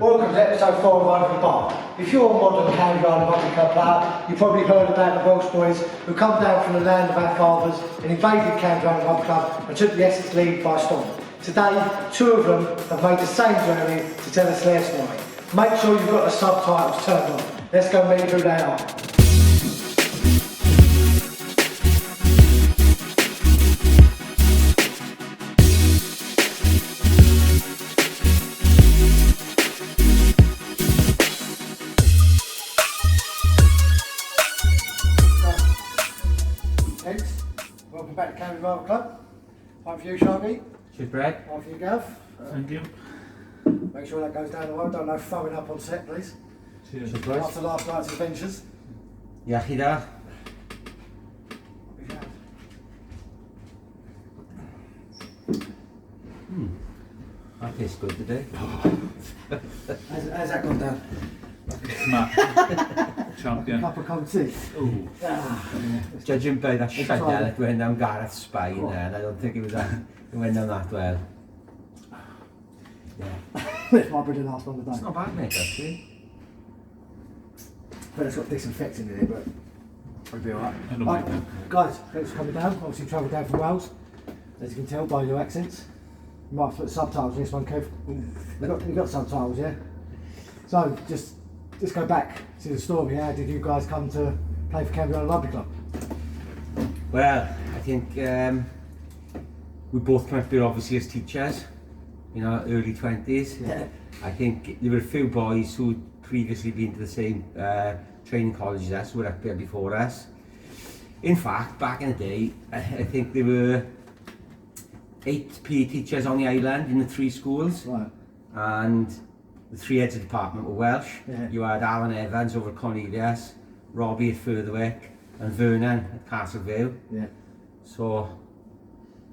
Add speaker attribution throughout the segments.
Speaker 1: Welcome to episode 4 of Over the Bar. If you're a modern Canvey Rugby Club player, you've probably heard about the Welsh boys who come down from the land of our fathers and invaded Canvey Rugby Club and took the Essex League by storm. Today, 2 of them have made the same journey to tell us their story. Make sure you've got the subtitles turned on. Let's go meet who they are. Welcome back to Canvey Rugby Club. One for you, Sharky.
Speaker 2: Cheers, Brad.
Speaker 1: One for you, Gareth.
Speaker 3: Thank you.
Speaker 1: Make sure that goes down the road. Don't know throwing up on set, please.
Speaker 3: Cheers.
Speaker 1: After last night's adventures.
Speaker 2: Iechyd da. That tastes good today.
Speaker 1: How's that gone down?
Speaker 3: Smack. Champion.
Speaker 1: Cup of cold tea.
Speaker 3: Ooh.
Speaker 2: Judging by that shudder that went down Gareth's spine there, and I don't think it went down that well. Yeah.
Speaker 1: This might be the last one of the day.
Speaker 2: It's not bad, mate, actually.
Speaker 1: But it's got disinfectant in it, but it'll be alright.
Speaker 3: I don't mind that.
Speaker 1: Guys, thanks for coming down. Obviously, travelled down from Wales. As you can tell by your accents. You might have to put subtitles in this one, Kev. You've got subtitles, yeah? So, just go back to the story. How did you guys come to play for Canvey Rugby Club?
Speaker 2: Well, I think we both came up here obviously as teachers, you know, early 20s.
Speaker 1: Yeah.
Speaker 2: I think there were a few boys who'd previously been to the same training college as us, who were up here before us. In fact, back in the day, I think there were 8 PE teachers on the island in the 3 schools.
Speaker 1: Right.
Speaker 2: And the 3 heads of department were Welsh.
Speaker 1: Yeah.
Speaker 2: You had Alan Evans over at Cornelius, Robbie at Furtherwick, and Vernon at Castleview.
Speaker 1: Yeah.
Speaker 2: So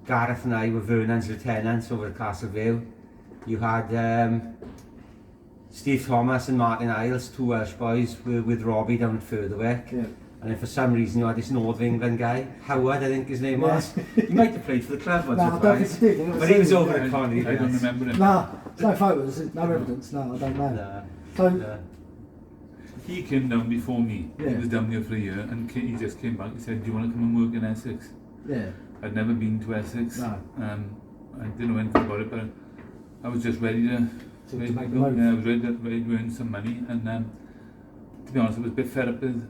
Speaker 2: Gareth and I were Vernon's lieutenants over at Castleview. You had Steve Thomas and Martin Isles, 2 Welsh boys, were with Robbie down at Furtherwick.
Speaker 1: Yeah.
Speaker 2: And then for some reason you had this North of England guy, Howard I think his name was. He might have played for the club once
Speaker 1: No,
Speaker 2: or
Speaker 1: I don't
Speaker 2: twice.
Speaker 1: think he did.
Speaker 2: But he was over
Speaker 3: I
Speaker 2: at Cornelius.
Speaker 3: I don't remember him.
Speaker 1: No, there's no photos, no evidence, no, I don't know.
Speaker 2: No,
Speaker 1: So,
Speaker 2: no.
Speaker 3: He came down before me.
Speaker 1: Yeah.
Speaker 3: He was down here for a year and he just came back. He said, "Do you want to come and work in Essex?"
Speaker 1: yeah,
Speaker 3: I'd never been to Essex.
Speaker 1: No.
Speaker 3: I didn't know anything about it, but I was just ready to
Speaker 1: make the move.
Speaker 3: Yeah, I was ready to earn some money. And to be honest, I was a bit fed up with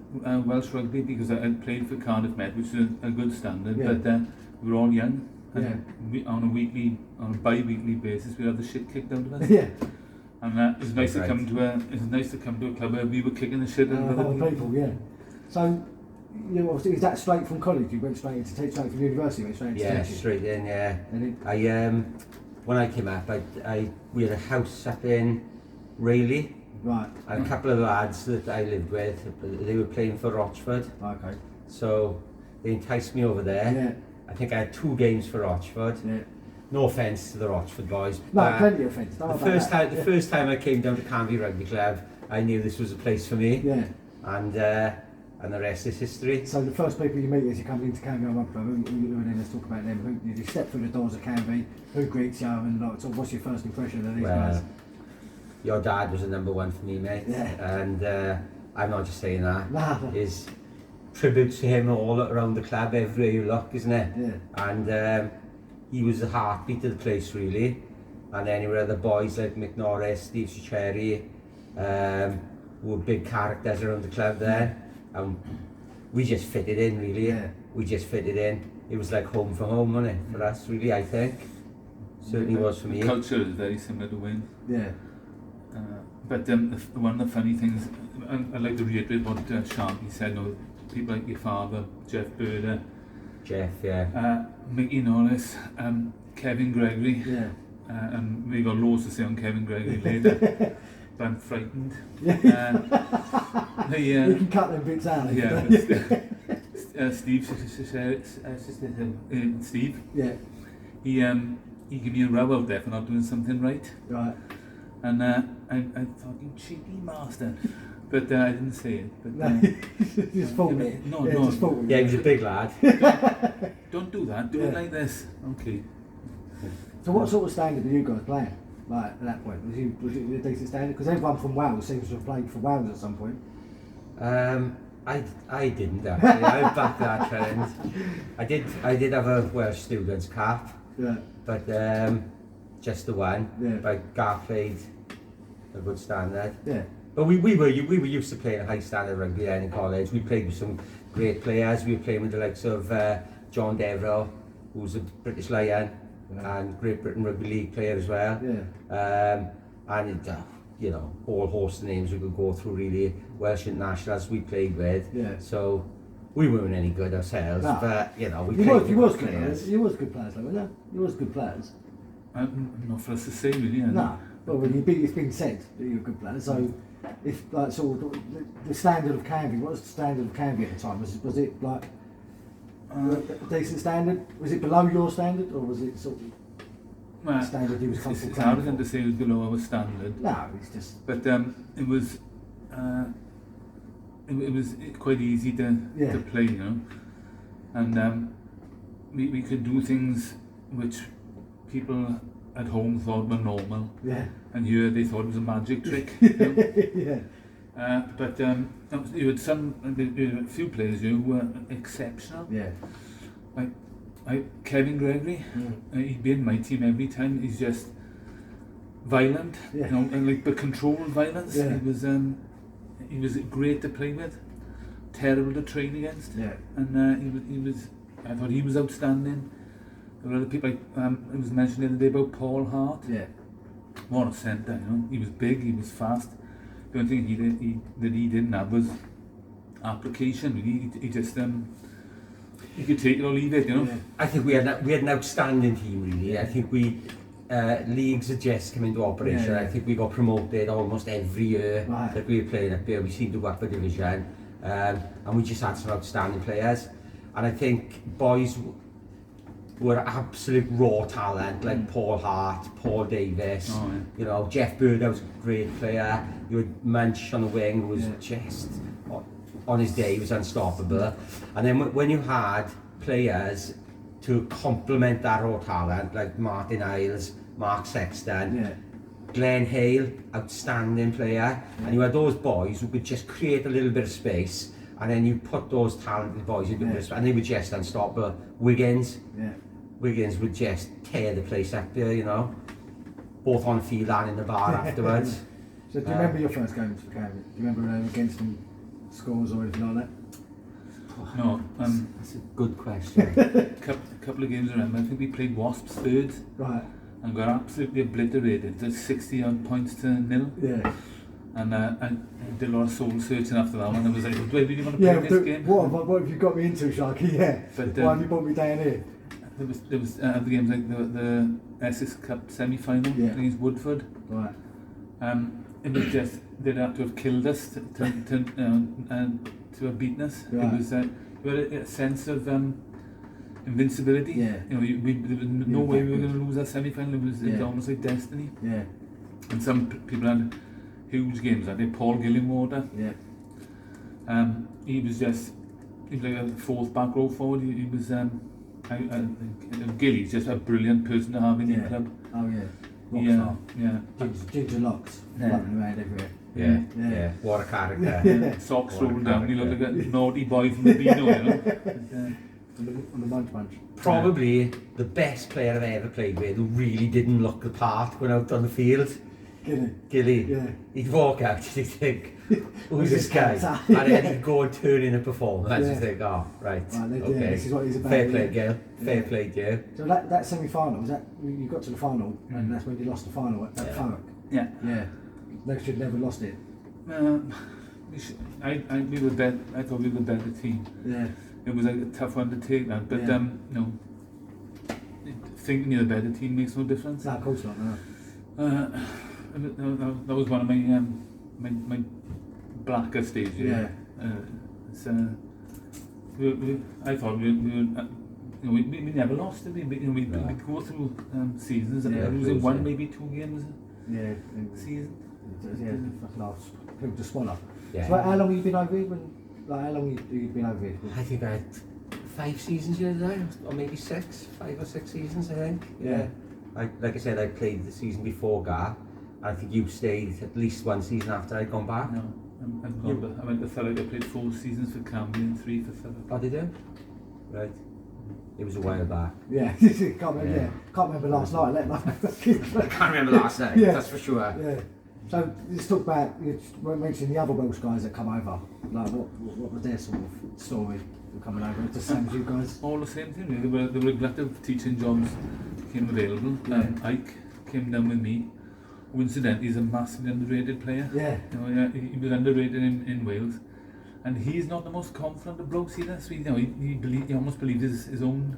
Speaker 3: Welsh rugby because I had played for Cardiff Met, which is a good standard.
Speaker 1: Yeah.
Speaker 3: But we were all young, and
Speaker 1: Yeah.
Speaker 3: on a bi-weekly basis, we had the shit kicked out of us.
Speaker 1: yeah.
Speaker 3: And it's nice to come to a club where we were kicking the shit out of
Speaker 1: Other people, yeah. So, you know, is that straight from college? You went straight into straight from university, went straight into
Speaker 2: Yeah,
Speaker 1: teaching?
Speaker 2: straight in, yeah.
Speaker 1: And
Speaker 2: I when I came up, we had a house up in Rayleigh,
Speaker 1: right,
Speaker 2: and a couple of lads that I lived with, they were playing for Rochford,
Speaker 1: okay,
Speaker 2: so they enticed me over there.
Speaker 1: yeah,
Speaker 2: I think I had 2 games for Rochford.
Speaker 1: yeah.
Speaker 2: No offence to the Rochford boys.
Speaker 1: No,
Speaker 2: but
Speaker 1: plenty of offence.
Speaker 2: the first time I came down to Canvey Rugby Club, I knew this was a place for me,
Speaker 1: Yeah.
Speaker 2: and the rest is history.
Speaker 1: So the first people you meet as you come into Canvey Rugby Club, and then let's talk about them. Who, you step through the doors of Canvey, who greets you, and like, so what's your first impression of these guys?
Speaker 2: Your dad was a number 1 for me, mate,
Speaker 1: Yeah.
Speaker 2: and I'm not just saying that.
Speaker 1: Nah.
Speaker 2: Is tributes to him all around the club everywhere you look, isn't it?
Speaker 1: Yeah.
Speaker 2: And he was the heartbeat of the place, really. And then there were other boys like Mick Norris, Steve Cherry, who were big characters around the club there. And we just fitted in, really.
Speaker 1: Yeah.
Speaker 2: We just fitted in. It was like home from home, wasn't it, for us, really, I think. Certainly was for me.
Speaker 3: The culture is very similar to Wayne.
Speaker 1: Yeah.
Speaker 3: But one of the funny things, I'd like to reiterate what Sharky said, no, people like your father, Jeff Birder,
Speaker 2: Jeff, yeah.
Speaker 3: Mickey Norris, Kevin Gregory,
Speaker 1: Yeah.
Speaker 3: and we got loads to say on Kevin Gregory later, but I'm frightened.
Speaker 1: Yeah. You can cut them bits out.
Speaker 3: Yeah, Steve,
Speaker 1: Yeah.
Speaker 3: he gave me a row out there for not doing something right,
Speaker 1: Right.
Speaker 3: and I thought, you cheeky master, but I didn't say it. But
Speaker 1: No, just fault me.
Speaker 3: No,
Speaker 1: Yeah,
Speaker 3: no.
Speaker 1: just fault me.
Speaker 2: Yeah, he was a big lad.
Speaker 3: Don't do that. Do
Speaker 1: Yeah.
Speaker 3: it like this. Okay.
Speaker 1: So what sort of standard are you guys playing? like at that point? Was it a decent standard? Because everyone from Wales seems to have played for Wales at some point.
Speaker 2: I didn't actually. I backed that trend. I did have a Welsh student's cap,
Speaker 1: Yeah.
Speaker 2: but just the one.
Speaker 1: Yeah.
Speaker 2: But Gareth played a good standard.
Speaker 1: Yeah.
Speaker 2: But we were used to playing high standard rugby then in college. We played with some great players. We were playing with the likes of John Deverell, who's a British Lion, and Great Britain Rugby League player as well.
Speaker 1: Yeah.
Speaker 2: And you know, whole host of names we could go through really. Welsh internationals we played with.
Speaker 1: Yeah.
Speaker 2: So we weren't any good ourselves,
Speaker 1: No.
Speaker 2: but you know, we
Speaker 1: You
Speaker 2: played
Speaker 1: was, you
Speaker 2: with
Speaker 1: was
Speaker 2: good
Speaker 1: good
Speaker 2: players.
Speaker 1: players. You was good players, though, weren't you? You was good players.
Speaker 3: Not for us to say, really.
Speaker 1: No. Well, it's been said that you're a good player. So, if like sort of the standard of Canvey, what was the standard of Canvey at the time? Was it like a decent standard? Was it below your standard, or was it sort of standard you was comfortable
Speaker 3: It's
Speaker 1: playing
Speaker 3: arrogant
Speaker 1: for?
Speaker 3: to say it was below our standard.
Speaker 1: No, it's just
Speaker 3: But it was it was quite easy to play, you know, and we could do things which people at home thought were normal,
Speaker 1: yeah.
Speaker 3: and here they thought it was a magic trick. You know?
Speaker 1: Yeah.
Speaker 3: But you had a few players who were exceptional.
Speaker 1: Yeah.
Speaker 3: Like Kevin Gregory, he'd be in my team every time. He's just violent,
Speaker 1: Yeah.
Speaker 3: you know, and like but controlled violence.
Speaker 1: Yeah.
Speaker 3: He was great to play with, terrible to train against,
Speaker 1: Yeah.
Speaker 3: and he was. I thought he was outstanding. There were other people. It was mentioned the other day about Paul Hart.
Speaker 1: Yeah.
Speaker 3: What a centre, you know. He was big, he was fast. The only thing he didn't have was application. He just he could take it or leave it, you know.
Speaker 1: Yeah.
Speaker 2: I think we had an outstanding team really. I think we leagues had just come into operation.
Speaker 1: Yeah.
Speaker 2: I think we got promoted almost every year
Speaker 1: Right.
Speaker 2: that we were playing up there. We seemed to go up a division, and we just had some outstanding players. And I think boys were absolute raw talent, like Paul Hart, Paul Davis,
Speaker 3: Oh, yeah.
Speaker 2: you know, Jeff Bird was a great player. You had Munch on the wing, who was just on his day, he was unstoppable. And then when you had players to complement that raw talent, like Martin Isles, Mark Sexton,
Speaker 1: Yeah.
Speaker 2: Glenn Hale, outstanding player, and you had those boys who could just create a little bit of space, and then you put those talented boys into this, and they were just unstoppable. Wiggins would just tear the place up there, you know, both on the field and in the bar afterwards.
Speaker 1: So, do you remember your first games for Canvey? Do you remember against them scores or anything like that?
Speaker 3: No,
Speaker 2: That's a good question.
Speaker 3: couple of games I remember. I think we played Wasps third
Speaker 1: Right.
Speaker 3: and got absolutely obliterated. Just 60 odd points to nil.
Speaker 1: Yeah.
Speaker 3: And I did a lot of soul searching after that one. I was like, do I really want to play
Speaker 1: Yeah.
Speaker 3: this game?
Speaker 1: What have you got me into, Sharky? Yeah.
Speaker 3: But,
Speaker 1: Why have you brought me down here?
Speaker 3: There was other games like the Essex Cup semi-final against Woodford.
Speaker 1: Right.
Speaker 3: It was just they'd have to have killed us to have beaten us.
Speaker 1: Right.
Speaker 3: It was we had a sense of invincibility.
Speaker 1: Yeah.
Speaker 3: You know, there was no way we were going to lose that semi-final. It was almost like destiny.
Speaker 1: Yeah.
Speaker 3: And some people had huge games like Paul Gillingwater.
Speaker 1: Yeah.
Speaker 3: He was like a fourth back row forward. He was Gilly's just a brilliant person to have in your club.
Speaker 1: Oh yeah.
Speaker 3: Yeah.
Speaker 1: Ginger locks flapping around everywhere.
Speaker 2: Yeah. What a character.
Speaker 3: Socks
Speaker 2: What a
Speaker 3: rolled down. He looked like a
Speaker 2: character.
Speaker 3: naughty boy from the Beano, you know.
Speaker 1: On the munch.
Speaker 2: Probably the best player I've ever played with who really didn't look the part when out on the field. Gilly.
Speaker 1: Yeah.
Speaker 2: He'd walk out and he'd think, who's this
Speaker 1: Who's this
Speaker 2: guy?
Speaker 1: character?
Speaker 2: And then he'd go and turn in a performance
Speaker 1: Yeah.
Speaker 2: and think, oh, right,
Speaker 1: Right,
Speaker 2: okay.
Speaker 1: this is what he's about.
Speaker 2: Fair play,
Speaker 1: yeah.
Speaker 2: Gil. Fair play, Gil.
Speaker 1: So that semi-final, was that you got to the final and that's when you lost the final at Thurrock?
Speaker 3: Yeah.
Speaker 1: Yeah. Next year never lost it.
Speaker 3: We were better. I thought we were the better team.
Speaker 1: Yeah.
Speaker 3: It was like a tough one to take that, but
Speaker 1: Yeah.
Speaker 3: you know, thinking you're the better team makes no difference.
Speaker 1: No, of course not, no.
Speaker 3: That was one of my blacker stages.
Speaker 1: Yeah.
Speaker 3: I thought we never lost, did we? We go through seasons and losing one, maybe 2 games
Speaker 1: Yeah.
Speaker 3: a season.
Speaker 1: Yeah, fucking off. People just swallow.
Speaker 2: Yeah.
Speaker 1: So how long have you been over here? How long have you been over here?
Speaker 2: I think I had 5 seasons the other day, or maybe 6, 5 or 6 seasons, I think.
Speaker 1: Yeah.
Speaker 2: like I said, I played the season before Gareth, and I think you stayed at least one season after I'd gone back.
Speaker 3: No, I went to Thurrock. I played 4 seasons for Canvey and 3 for Thurrock.
Speaker 2: Oh, did you? Right. It was a while back.
Speaker 1: Yeah, can't remember last night. Let
Speaker 2: I can't remember last night, that's for sure.
Speaker 1: Yeah. So let's talk about, you mentioned the other Welsh guys that come over. Like what was their sort of story of coming over? It's the same as you guys?
Speaker 3: All the same thing, really. There were a glut of teaching jobs became available. Ike came down with me, who incidentally is a massively underrated player.
Speaker 1: Yeah.
Speaker 3: You know, he was underrated in Wales. And he's not the most confident of blokes either. So, you know, he almost believed his own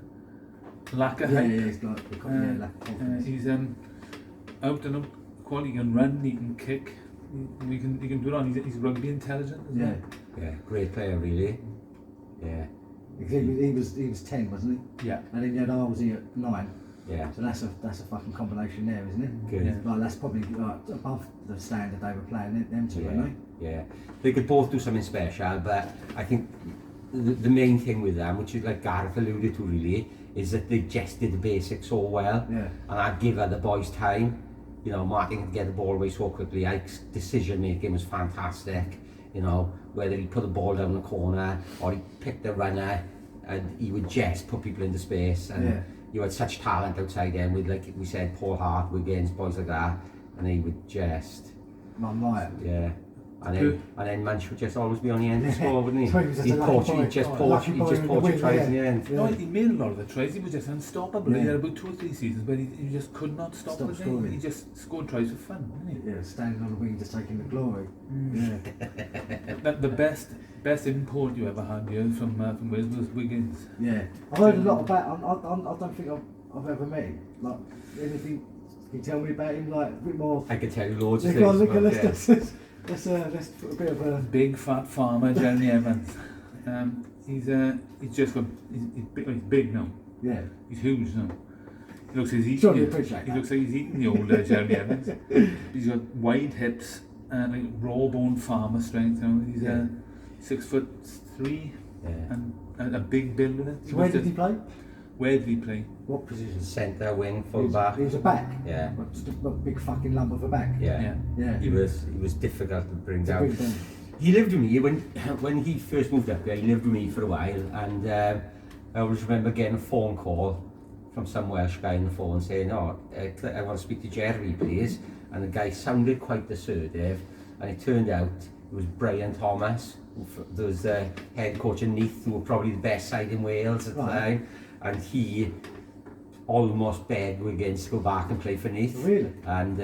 Speaker 3: lack of hype.
Speaker 1: Yeah, he's got lack of confidence.
Speaker 3: He's out and out quality. He can run, he can kick, he can do it on. He's rugby intelligent.
Speaker 1: Yeah.
Speaker 2: Yeah, great player, really. Yeah.
Speaker 1: He was 10, wasn't he?
Speaker 3: Yeah.
Speaker 1: And then you had Arlesy at 9.
Speaker 2: Yeah.
Speaker 1: So that's a fucking combination there, isn't it?
Speaker 2: Good.
Speaker 3: Yeah.
Speaker 1: Like that's probably like above the standard they were playing, them two, weren't
Speaker 2: Yeah. They could both do something special, but I think the main thing with them, which is like Gareth alluded to really, is that they just did the basics so well.
Speaker 1: Yeah.
Speaker 2: And I'd give other boys time. You know, Martin could get the ball away so quickly. Ike's decision making was fantastic. You know, whether he put the ball down the corner or he picked the runner, and he would just put people into space. And you had such talent outside him with, like we said, Paul Hart, Wiggins, boys like that, and he would just,
Speaker 1: None like it.
Speaker 2: yeah. And then Munch would just always be on the end of the score, wouldn't he?
Speaker 1: So he was just a lucky boy.
Speaker 2: He just
Speaker 1: Lucky boy in the
Speaker 2: poached
Speaker 1: wing,
Speaker 2: tries in
Speaker 1: yeah.
Speaker 2: the end.
Speaker 3: No, he made a lot of the tries. He was just unstoppable. He
Speaker 1: Yeah.
Speaker 3: had about 2 or 3 seasons, but he just could not stop
Speaker 1: Stop
Speaker 3: the
Speaker 1: scoring.
Speaker 3: game. He just scored tries for fun, didn't he?
Speaker 1: Yeah, standing on the wing, just taking the glory. Yeah.
Speaker 3: The best import you ever had here from Wales was Wiggins.
Speaker 1: Yeah. I've heard a lot about. I don't think I've ever met him. Like anything. Can you tell me about him? Like a bit more.
Speaker 2: I could tell you loads of
Speaker 1: Yeah, go on,
Speaker 2: things.
Speaker 1: look,
Speaker 2: but, yeah.
Speaker 1: let's put a bit of a.
Speaker 3: Big fat farmer, Jeremy Evans. He's big now.
Speaker 1: Yeah.
Speaker 3: He's huge now. He looks like he's
Speaker 1: Sure, you
Speaker 3: eating.
Speaker 1: appreciate
Speaker 3: He
Speaker 1: that.
Speaker 3: looks like he's eating the older Jeremy Evans. He's got wide hips and like raw bone farmer strength. You know, he's 6'3"
Speaker 2: Yeah.
Speaker 3: and a big build with it.
Speaker 1: So where did he play?
Speaker 3: Where did he play?
Speaker 1: What position?
Speaker 2: Centre, wing, full back.
Speaker 1: He was a back.
Speaker 2: Yeah.
Speaker 1: Just a big fucking lump of a back.
Speaker 2: Yeah.
Speaker 1: Yeah.
Speaker 2: He was difficult to bring
Speaker 1: It's a
Speaker 2: down.
Speaker 1: big thing.
Speaker 2: He lived with me when he first moved up here. He lived with me for a while, and I always remember getting a phone call from some Welsh guy on the phone saying, "Oh, I want to speak to Jeremy, please." And the guy sounded quite assertive, and it turned out it was Brian Thomas, who was the head coach of Neath, who were probably the best side in Wales at the time, and he almost begged Wiggins to go back and play for Neath.
Speaker 1: Really?
Speaker 2: And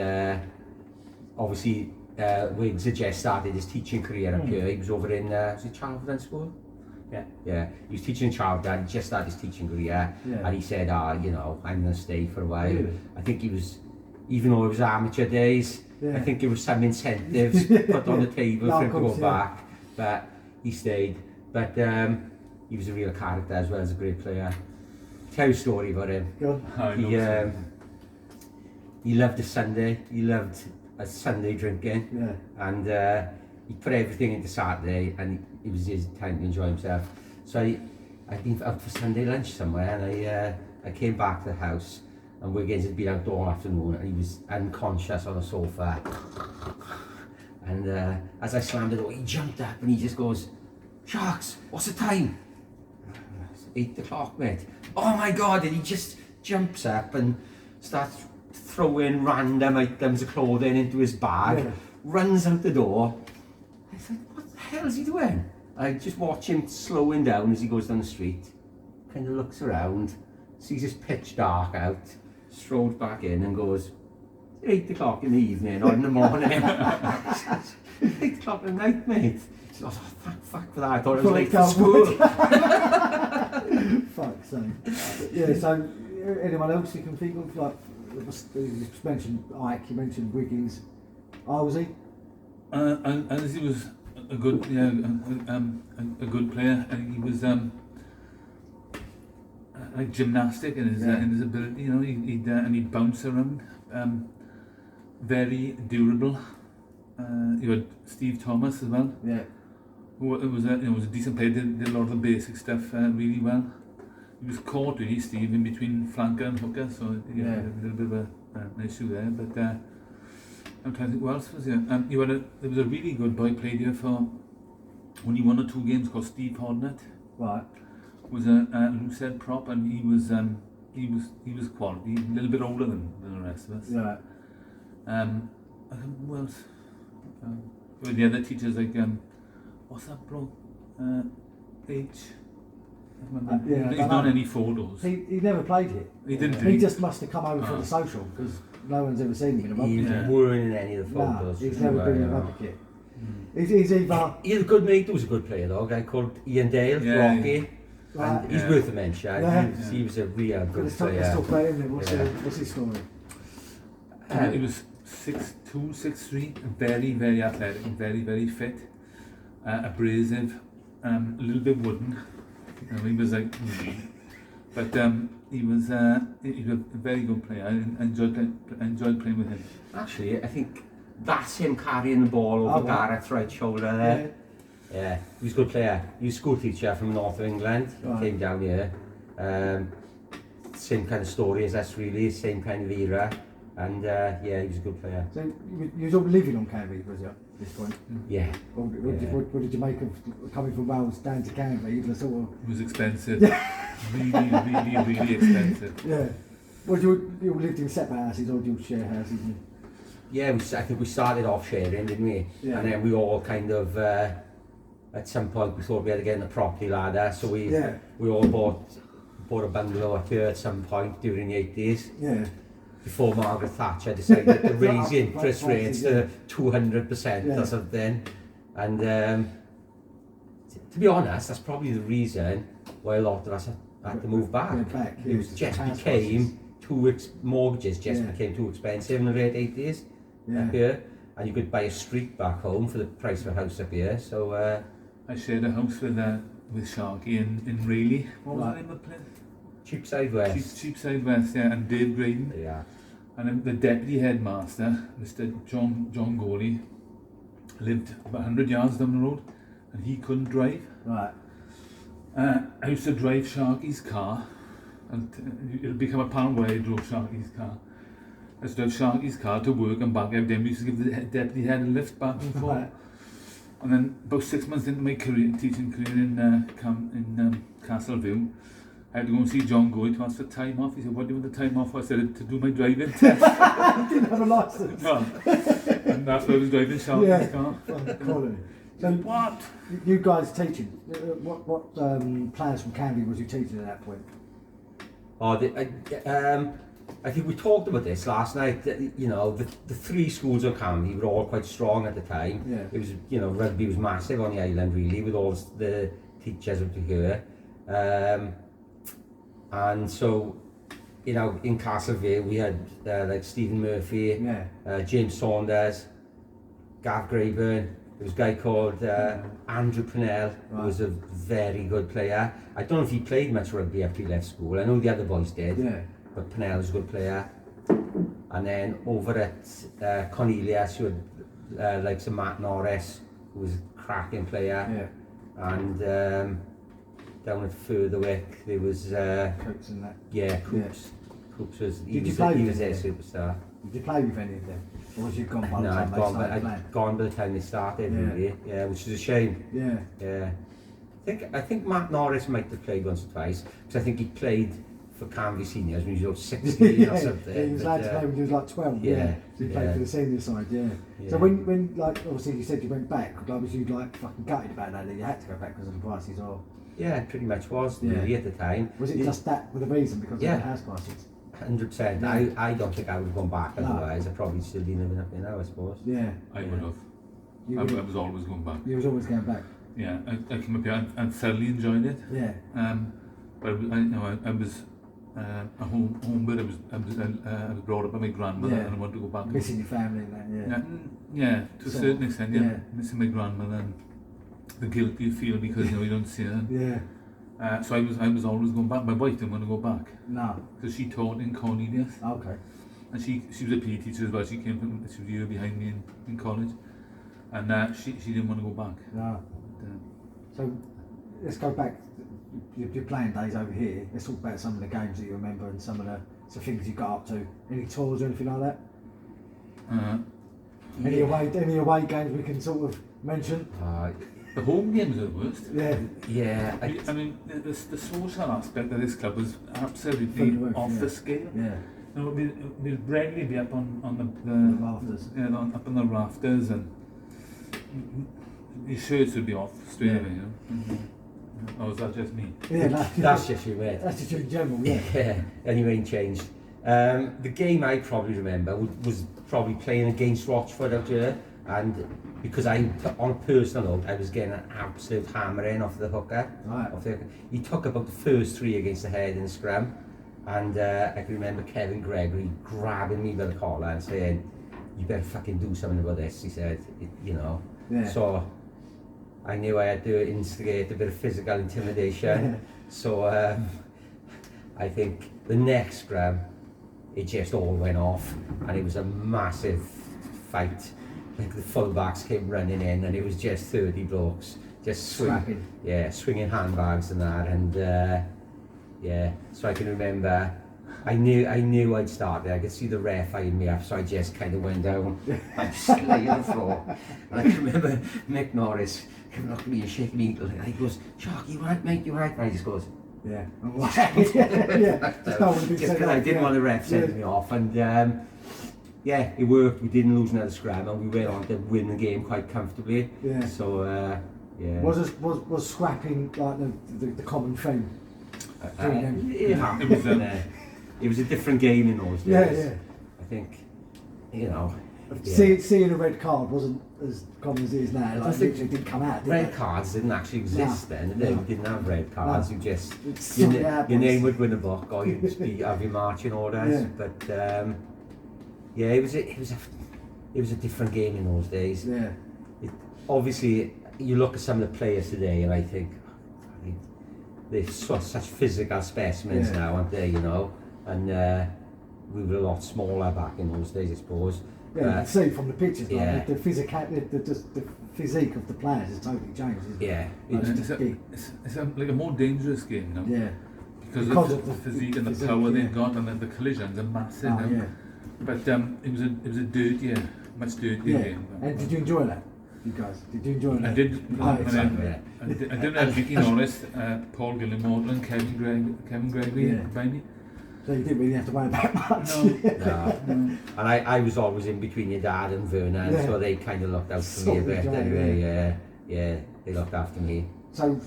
Speaker 2: obviously. Wiggs had just started his teaching career up here. He was over in, was it Charlton School? Yeah. He was teaching in Charlton, he just started his teaching career, and he said, you know, I'm going to stay for a while.
Speaker 1: Really?
Speaker 2: I think he was, even though it was amateur days, I think there was some incentives put on the table for him to go back, but he stayed. But he was a real character as well as a great player. Tell you a story about him.
Speaker 1: Go on.
Speaker 2: He loved a Sunday. He loved a Sunday drinking, and he put everything into Saturday, and it was his time to enjoy himself. So I'd been out for Sunday lunch somewhere, and I came back to the house, and Wiggins had been out all afternoon, and he was unconscious on the sofa. And as I slammed the door, he jumped up and he just goes, "Sharks, what's the time?" It's 8 o'clock, mate. Oh my God! And he just jumps up and starts throwing random items of clothing into his bag, runs out the door. I thought, what the hell is he doing? I just watch him slowing down as he goes down the street, kind of looks around, sees it's pitch dark out, strolls back in and goes, 8 o'clock in the evening or in the morning. 8 o'clock at night, mate. He goes, oh, fuck for that, I thought I was late for school.
Speaker 1: Fuck's sake. Yeah, so anyone else you can think of, like, you mentioned Ike, you mentioned Wiggins. Was he?
Speaker 3: And he was a good, a good player, and he was like gymnastic in his ability. You know, he'd bounce around. Very durable. You had Steve Thomas as well.
Speaker 1: Yeah.
Speaker 3: Who was a decent player. Did a lot of the basic stuff really well. he was caught really, Steve, in between flanker and hooker, so he
Speaker 4: Yeah.
Speaker 3: had a little bit of an issue there. But I'm trying to think what else was there. There was a really good boy played here for only 1 or 2 games called Steve Hodnett.
Speaker 4: Right.
Speaker 3: Was a loose head prop, and he was quality, a little bit older than the rest of us.
Speaker 4: Right.
Speaker 3: I think who else? With the other teachers like what's that bloke? H. I can't remember.
Speaker 4: Yeah,
Speaker 3: He's
Speaker 4: I
Speaker 3: not
Speaker 4: know.
Speaker 3: any photos.
Speaker 4: He never played here.
Speaker 3: He didn't.
Speaker 4: He just must have come over for the social because no one's ever seen him in a rugby
Speaker 2: He
Speaker 4: kit.
Speaker 3: Yeah.
Speaker 2: weren't in any of the
Speaker 4: Nah,
Speaker 2: photos.
Speaker 4: he's never been in a rugby kit. He's either
Speaker 2: He had a good mate who was a good player though, a guy called Ian Dale,
Speaker 3: Yeah,
Speaker 2: Rocky.
Speaker 4: right.
Speaker 2: And he's
Speaker 3: Yeah.
Speaker 2: worth a mention.
Speaker 4: Yeah.
Speaker 2: He was a real good
Speaker 4: Let's
Speaker 2: player.
Speaker 4: talk about him then.
Speaker 2: Yeah.
Speaker 4: What's his story?
Speaker 3: He was 6'2", 6'3", very, very athletic, very, very fit, abrasive, a little bit wooden. He was like, but he was a very good player. I enjoyed playing with him.
Speaker 2: Actually, I think that's him carrying the ball over
Speaker 4: Oh, wow.
Speaker 2: Gareth's right shoulder there. Yeah, he was a good player. He was a school teacher from the north of England. He
Speaker 4: Right.
Speaker 2: came down here. Same kind of story as us really, same kind of era. And yeah, he was a good player.
Speaker 4: So you was all living on Canvey, was you, at this point?
Speaker 2: Yeah.
Speaker 4: What did you make of coming from Wales down to Canvey? The sort of,
Speaker 3: It was expensive, really expensive.
Speaker 4: yeah. Well, you all lived in separate houses or did you share houses?
Speaker 2: Yeah, I think we started off sharing, didn't we?
Speaker 4: Yeah.
Speaker 2: And then we all kind of, at some point we thought we had to get in the property ladder, so we all bought a bungalow up here at some point during the 80s.
Speaker 4: Yeah.
Speaker 2: Before Margaret Thatcher decided to raise the interest rates to
Speaker 4: Yeah.
Speaker 2: 200% or something. And to be honest, that's probably the reason why a lot of us had to move back. It was just became mortgages just became too expensive in the late 80s up here. And you could buy a street back home for the price of a house up here. So
Speaker 3: I shared a house with Sharky in Rayleigh. What was the name of the place?
Speaker 2: Cheapside West.
Speaker 3: Cheapside West, yeah, and Dave Graydon.
Speaker 2: Yeah.
Speaker 3: And then the deputy headmaster, Mr. John Gawley, lived about 100 yards down the road, and he couldn't drive.
Speaker 4: Right.
Speaker 3: I used to drive Sharky's car, and it'll become apparent why I drove Sharky's car. I used to drive Sharky's car to work and back every day. We used to give the deputy head a lift back and forth.
Speaker 4: Right.
Speaker 3: And then about 6 months into my teaching career in Castleview, I had to go and see John Goy to ask for time off. He said, "What do you want the time off for?" I said, "To do my driving test."
Speaker 4: You didn't have a licence.
Speaker 3: No. And that's why I was driving Sharky's car.
Speaker 4: Quality. So
Speaker 3: What?
Speaker 4: you guys teaching? What players from Canvey was you teaching at that point?
Speaker 2: I think we talked about this last night. That, you know, the 3 schools of Canvey were all quite strong at the time.
Speaker 4: Yeah.
Speaker 2: It was, you know, rugby was massive on the island really, with all the teachers up to here. And so, you know, in Castleview we had like Stephen Murphy, James Saunders, Gav Grayburn. There was a guy called Andrew Pennell, who was a very good player. I don't know if he played much rugby after he left school. I know the other boys did, but Pennell was a good player. And then over at Cornelius, you had like some Matt Norris, who was a cracking player. And down at Furtherwick, there was
Speaker 4: Cooks and that.
Speaker 2: Cooks. Cooks was
Speaker 4: Did you play
Speaker 2: he
Speaker 4: with
Speaker 2: was their
Speaker 4: them?
Speaker 2: superstar.
Speaker 4: Did you play with any of them? Or was you gone by the
Speaker 2: No,
Speaker 4: time they started playing?
Speaker 2: I'd gone by the time they started, really. Yeah, which is a shame. Yeah. I think Matt Norris might have played once or twice, because I think he played for Canvey Seniors when he was 16 or something.
Speaker 4: He was allowed to play when he was like 12. So he played for the senior side. So when like obviously you said you went back, like was you like fucking gutted about that you had to go back because of the prices, or?
Speaker 2: Yeah, it pretty much was really at the time.
Speaker 4: Was it just that with the reason because of the house prices?
Speaker 2: 100%. I don't think I would have gone back otherwise. I'd probably still be living up here now, I suppose.
Speaker 3: I would have. I was always going back.
Speaker 4: You was always going back.
Speaker 3: Yeah, I came up here and thoroughly enjoyed it. But I was a homebird. I was brought up by my grandmother, and I wanted to go back.
Speaker 4: Missing your family and that.
Speaker 3: Yeah, to a certain extent. Missing my grandmother and the guilt you feel because you don't see her. So I was always going back. My wife didn't want to go back.
Speaker 4: No.
Speaker 3: Because she taught in Cornelius.
Speaker 4: Okay.
Speaker 3: And she was a PE teacher as well. She was a year behind me in college. And she didn't want to go back.
Speaker 4: No. So let's go back. Your playing days over here. Let's talk about some of the games that you remember and some of the things you got up to. Any tours or anything like that? Any away games we can sort of mention?
Speaker 3: The home games are the worst.
Speaker 4: Yeah.
Speaker 2: Yeah.
Speaker 3: I mean, the social aspect of this club was absolutely
Speaker 4: Through the roof,
Speaker 3: off
Speaker 4: yeah.
Speaker 3: the scale.
Speaker 4: Yeah.
Speaker 3: You know, we'll regularly be up on the
Speaker 4: The rafters.
Speaker 3: Yeah, up on the rafters, and your shirts would be off straight
Speaker 4: Yeah.
Speaker 3: away. You know? Or was that just me?
Speaker 4: Yeah,
Speaker 2: That's just you, mate.
Speaker 4: That's just in general, yeah.
Speaker 2: Yeah, and you ain't changed. The game I probably remember was probably playing against Rochford out here, and because on a personal note, I was getting an absolute hammering off the hooker.
Speaker 4: Right.
Speaker 2: He took about the first 3 against the head in the scrum, and I can remember Kevin Gregory grabbing me by the collar and saying, "You better fucking do something about this," he said, you know.
Speaker 4: Yeah.
Speaker 2: So I knew I had to instigate a bit of physical intimidation. So I think the next scrum, it just all went off, and it was a massive fight. Like the fullbacks came running in, and it was just 30 blokes just swinging handbags and that, and yeah. So I can remember, I knew I'd start there. I could see the ref eyeing me up, so I just kind of went down. I just lay on the floor, and I can remember Mick Norris coming up to me and shaking me, and he goes, "Sharky, you right, mate? You right?" And I just goes,
Speaker 4: Yeah. Yeah. Just no one
Speaker 2: just because I didn't want the ref sending me off, and yeah, it worked. We didn't lose another scrum, and we went on to win the game quite comfortably.
Speaker 4: Yeah.
Speaker 2: So yeah.
Speaker 4: Was scrapping like the common thing?
Speaker 2: Yeah, it was a different game in those days.
Speaker 4: Yeah.
Speaker 2: I think, you know.
Speaker 4: Seeing a red card wasn't as common as it is now. Like, it didn't come out.
Speaker 2: Red cards didn't actually exist then, did they?
Speaker 4: No.
Speaker 2: We didn't have red cards.
Speaker 4: No.
Speaker 2: You just
Speaker 4: It's
Speaker 2: your,
Speaker 4: something
Speaker 2: your name would win a book, or you'd have your marching orders.
Speaker 4: Yeah.
Speaker 2: But yeah, it was a different game in those days.
Speaker 4: Yeah.
Speaker 2: Obviously, you look at some of the players today, and I think they're such physical specimens now, aren't they? You know, and we were a lot smaller back in those days, I suppose.
Speaker 4: Yeah, you can see from the pictures,
Speaker 2: yeah.
Speaker 4: like, the physique of the players has totally changed. Isn't it?
Speaker 2: Yeah,
Speaker 3: It's like a more dangerous game now.
Speaker 4: Yeah.
Speaker 3: Because of the physique and the
Speaker 4: physique,
Speaker 3: power
Speaker 4: yeah.
Speaker 3: they've got, and the collisions are massive.
Speaker 4: Oh, yeah.
Speaker 3: But it was a dirtier, much dirtier
Speaker 4: Yeah.
Speaker 3: game.
Speaker 4: And did you enjoy that, you guys? Did you enjoy that?
Speaker 3: I did.
Speaker 4: Oh, exactly.
Speaker 3: I didn't have Vicky Norris, Paul Gillimore, and Kevin Gregory
Speaker 4: Yeah.
Speaker 3: behind me.
Speaker 4: So you didn't really have to worry about much.
Speaker 3: No.
Speaker 2: no. And I was always in between your dad and Vernon,
Speaker 4: Yeah.
Speaker 2: so they kind of looked out for me a bit anyway. Yeah, they looked after me.
Speaker 4: So,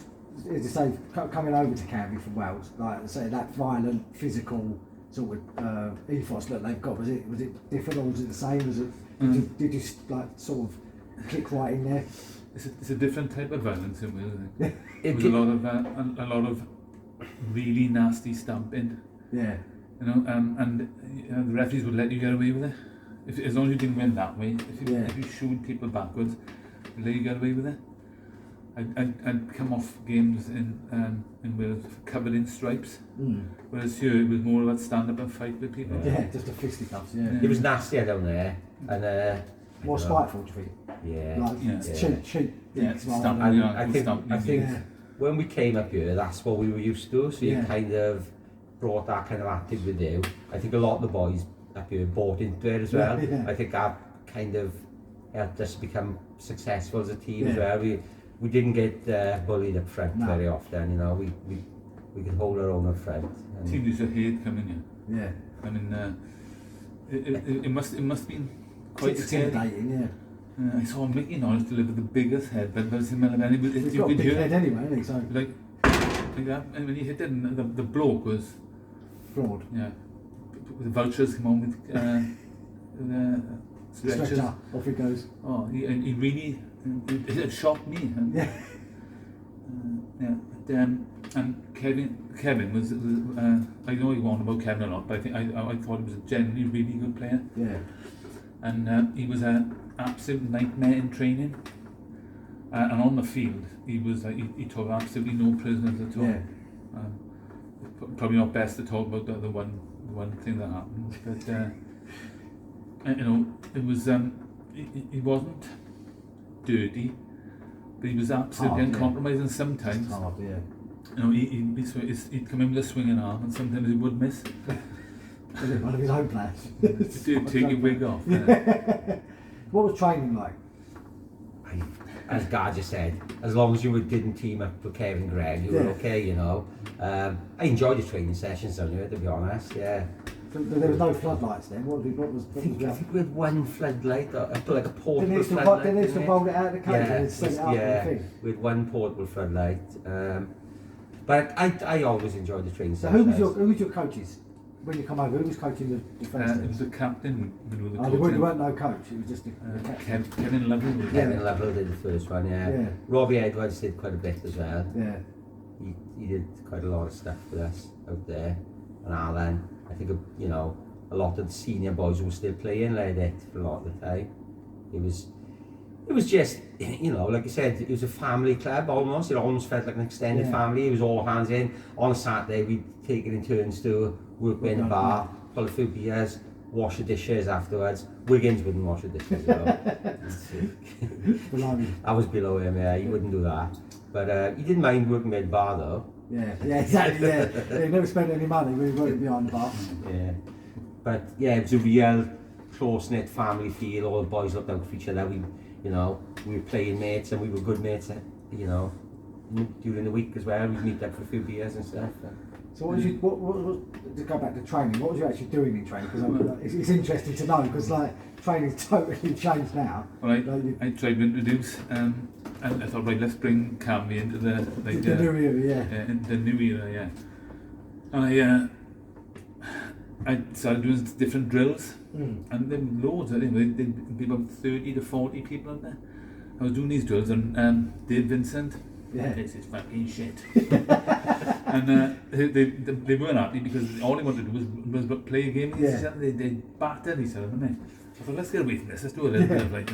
Speaker 4: as you say, coming over to Canvey from Wales, like I say, that violent, physical sort of ethos that they've got, was it different, or was it the same? Was it? Did you like sort of click right in there?
Speaker 3: It's a different type of violence in Wales. I think.
Speaker 2: It
Speaker 3: With a lot of really nasty stamping.
Speaker 4: Yeah.
Speaker 3: You know, and the referees would let you get away with it, as long as you didn't win that way. If you shooed people backwards, they'd let you get away with it. I'd come off games in Wales covered in stripes, whereas here it was more about stand up and fight with people.
Speaker 4: Yeah, just a fisticuffs. Yeah.
Speaker 2: It was nastier down there, and
Speaker 4: More spiteful, do you think?
Speaker 2: yeah.
Speaker 4: Like cheap.
Speaker 3: Yeah,
Speaker 4: beats rather
Speaker 3: stamp-
Speaker 4: than-
Speaker 2: I think
Speaker 4: Yeah.
Speaker 2: when we came up here, that's what we were used to. So you
Speaker 4: Yeah.
Speaker 2: kind of brought that kind of attitude with you. I think a lot of the boys up here bought into it as well.
Speaker 4: Yeah.
Speaker 2: I think that kind of helped us become successful as a team as
Speaker 4: Yeah.
Speaker 2: well. We didn't get bullied up front very often. You know, we could hold our own up front. And
Speaker 3: Team used to hate coming here.
Speaker 4: Yeah.
Speaker 3: I mean, it must have been quite
Speaker 4: It's
Speaker 3: scary.
Speaker 4: intimidating, yeah.
Speaker 3: I saw Mickey Norris deliver the biggest head, but it's similar.
Speaker 4: He's got a big head anyway, hasn't he? So
Speaker 3: like that, and when he hit it, and the bloke was
Speaker 4: fraud.
Speaker 3: the vultures come on with stretchers.
Speaker 4: Stretcher, off he goes.
Speaker 3: Oh, he really it shocked me. And,
Speaker 4: Yeah.
Speaker 3: And Kevin was I know you want about Kevin a lot, but I thought he was a genuinely really good player.
Speaker 4: Yeah.
Speaker 3: And he was an absolute nightmare in training. And on the field, he was he took absolutely no prisoners at all.
Speaker 4: Yeah.
Speaker 3: Probably not best to talk about the one thing that happened, but you know, it was he wasn't dirty, but he was absolutely
Speaker 4: Hard, yeah.
Speaker 3: uncompromised, and sometimes,
Speaker 4: It's hard, yeah.
Speaker 3: you know, he'd come in with a swinging arm, and sometimes he would miss.
Speaker 4: Was it one of his own plans?
Speaker 3: To take your wig off.
Speaker 4: What was training like?
Speaker 2: As Gar just said, as long as you didn't team up with Kevin and Greg, you were
Speaker 4: Yeah.
Speaker 2: okay, you know. I enjoyed the training sessions anyway, to be honest, yeah.
Speaker 4: So there was no floodlights then. What was
Speaker 2: I think we had one floodlight, like a portable
Speaker 4: They used to
Speaker 2: floodlight.
Speaker 4: they used to
Speaker 2: didn't we?
Speaker 4: roll it out of the coach and set it up
Speaker 2: yeah,
Speaker 4: and the thing.
Speaker 2: we had one portable floodlight. But I always enjoyed the training
Speaker 4: So
Speaker 2: sessions.
Speaker 4: who was your coaches when you come over? Who was coaching the defence?
Speaker 3: It was the captain.
Speaker 4: There weren't no coach. It was just the captain.
Speaker 3: Kevin Lovell.
Speaker 2: Kevin Lovell did the first one, yeah.
Speaker 4: Yeah.
Speaker 2: Robbie Edwards did quite a bit as well.
Speaker 4: Yeah.
Speaker 2: He did quite a lot of stuff with us out there. And Alan, I think, you know, a lot of the senior boys were still playing like that for a lot of the time. It was just, you know, like I said, it was a family club almost. It almost felt like an extended family. It was all hands in. On a Saturday, we'd take it in turns to work in the bar, pull a few beers, wash the dishes afterwards. Wiggins wouldn't wash the dishes, you know. I was below him, yeah, he wouldn't do that. But he didn't mind working in the bar though.
Speaker 4: Yeah, exactly. Yeah, he never spent any money when he worked behind the bar.
Speaker 2: Yeah. But yeah, it was a real close-knit family feel. All the boys looked out for each other. We were playing mates and we were good mates, you know, during the week as well. We'd meet up for a few beers and stuff.
Speaker 4: So what was to go back to training, what was you actually doing in training? Because it's interesting to know, because like training's totally changed now.
Speaker 3: Well,
Speaker 4: Like,
Speaker 3: I tried to introduce, and I thought, right, let's bring Canvey into the
Speaker 4: new era,
Speaker 3: the new era, yeah. And I started doing different drills, and there were loads. I think there'd be about 30 to 40 people in there. I was doing these drills, and Dave Vincent, this is fucking shit. And they weren't happy because all they wanted to do was play a game with each other. They battered each other, didn't they? I thought, let's get away from this. Let's do a little bit of like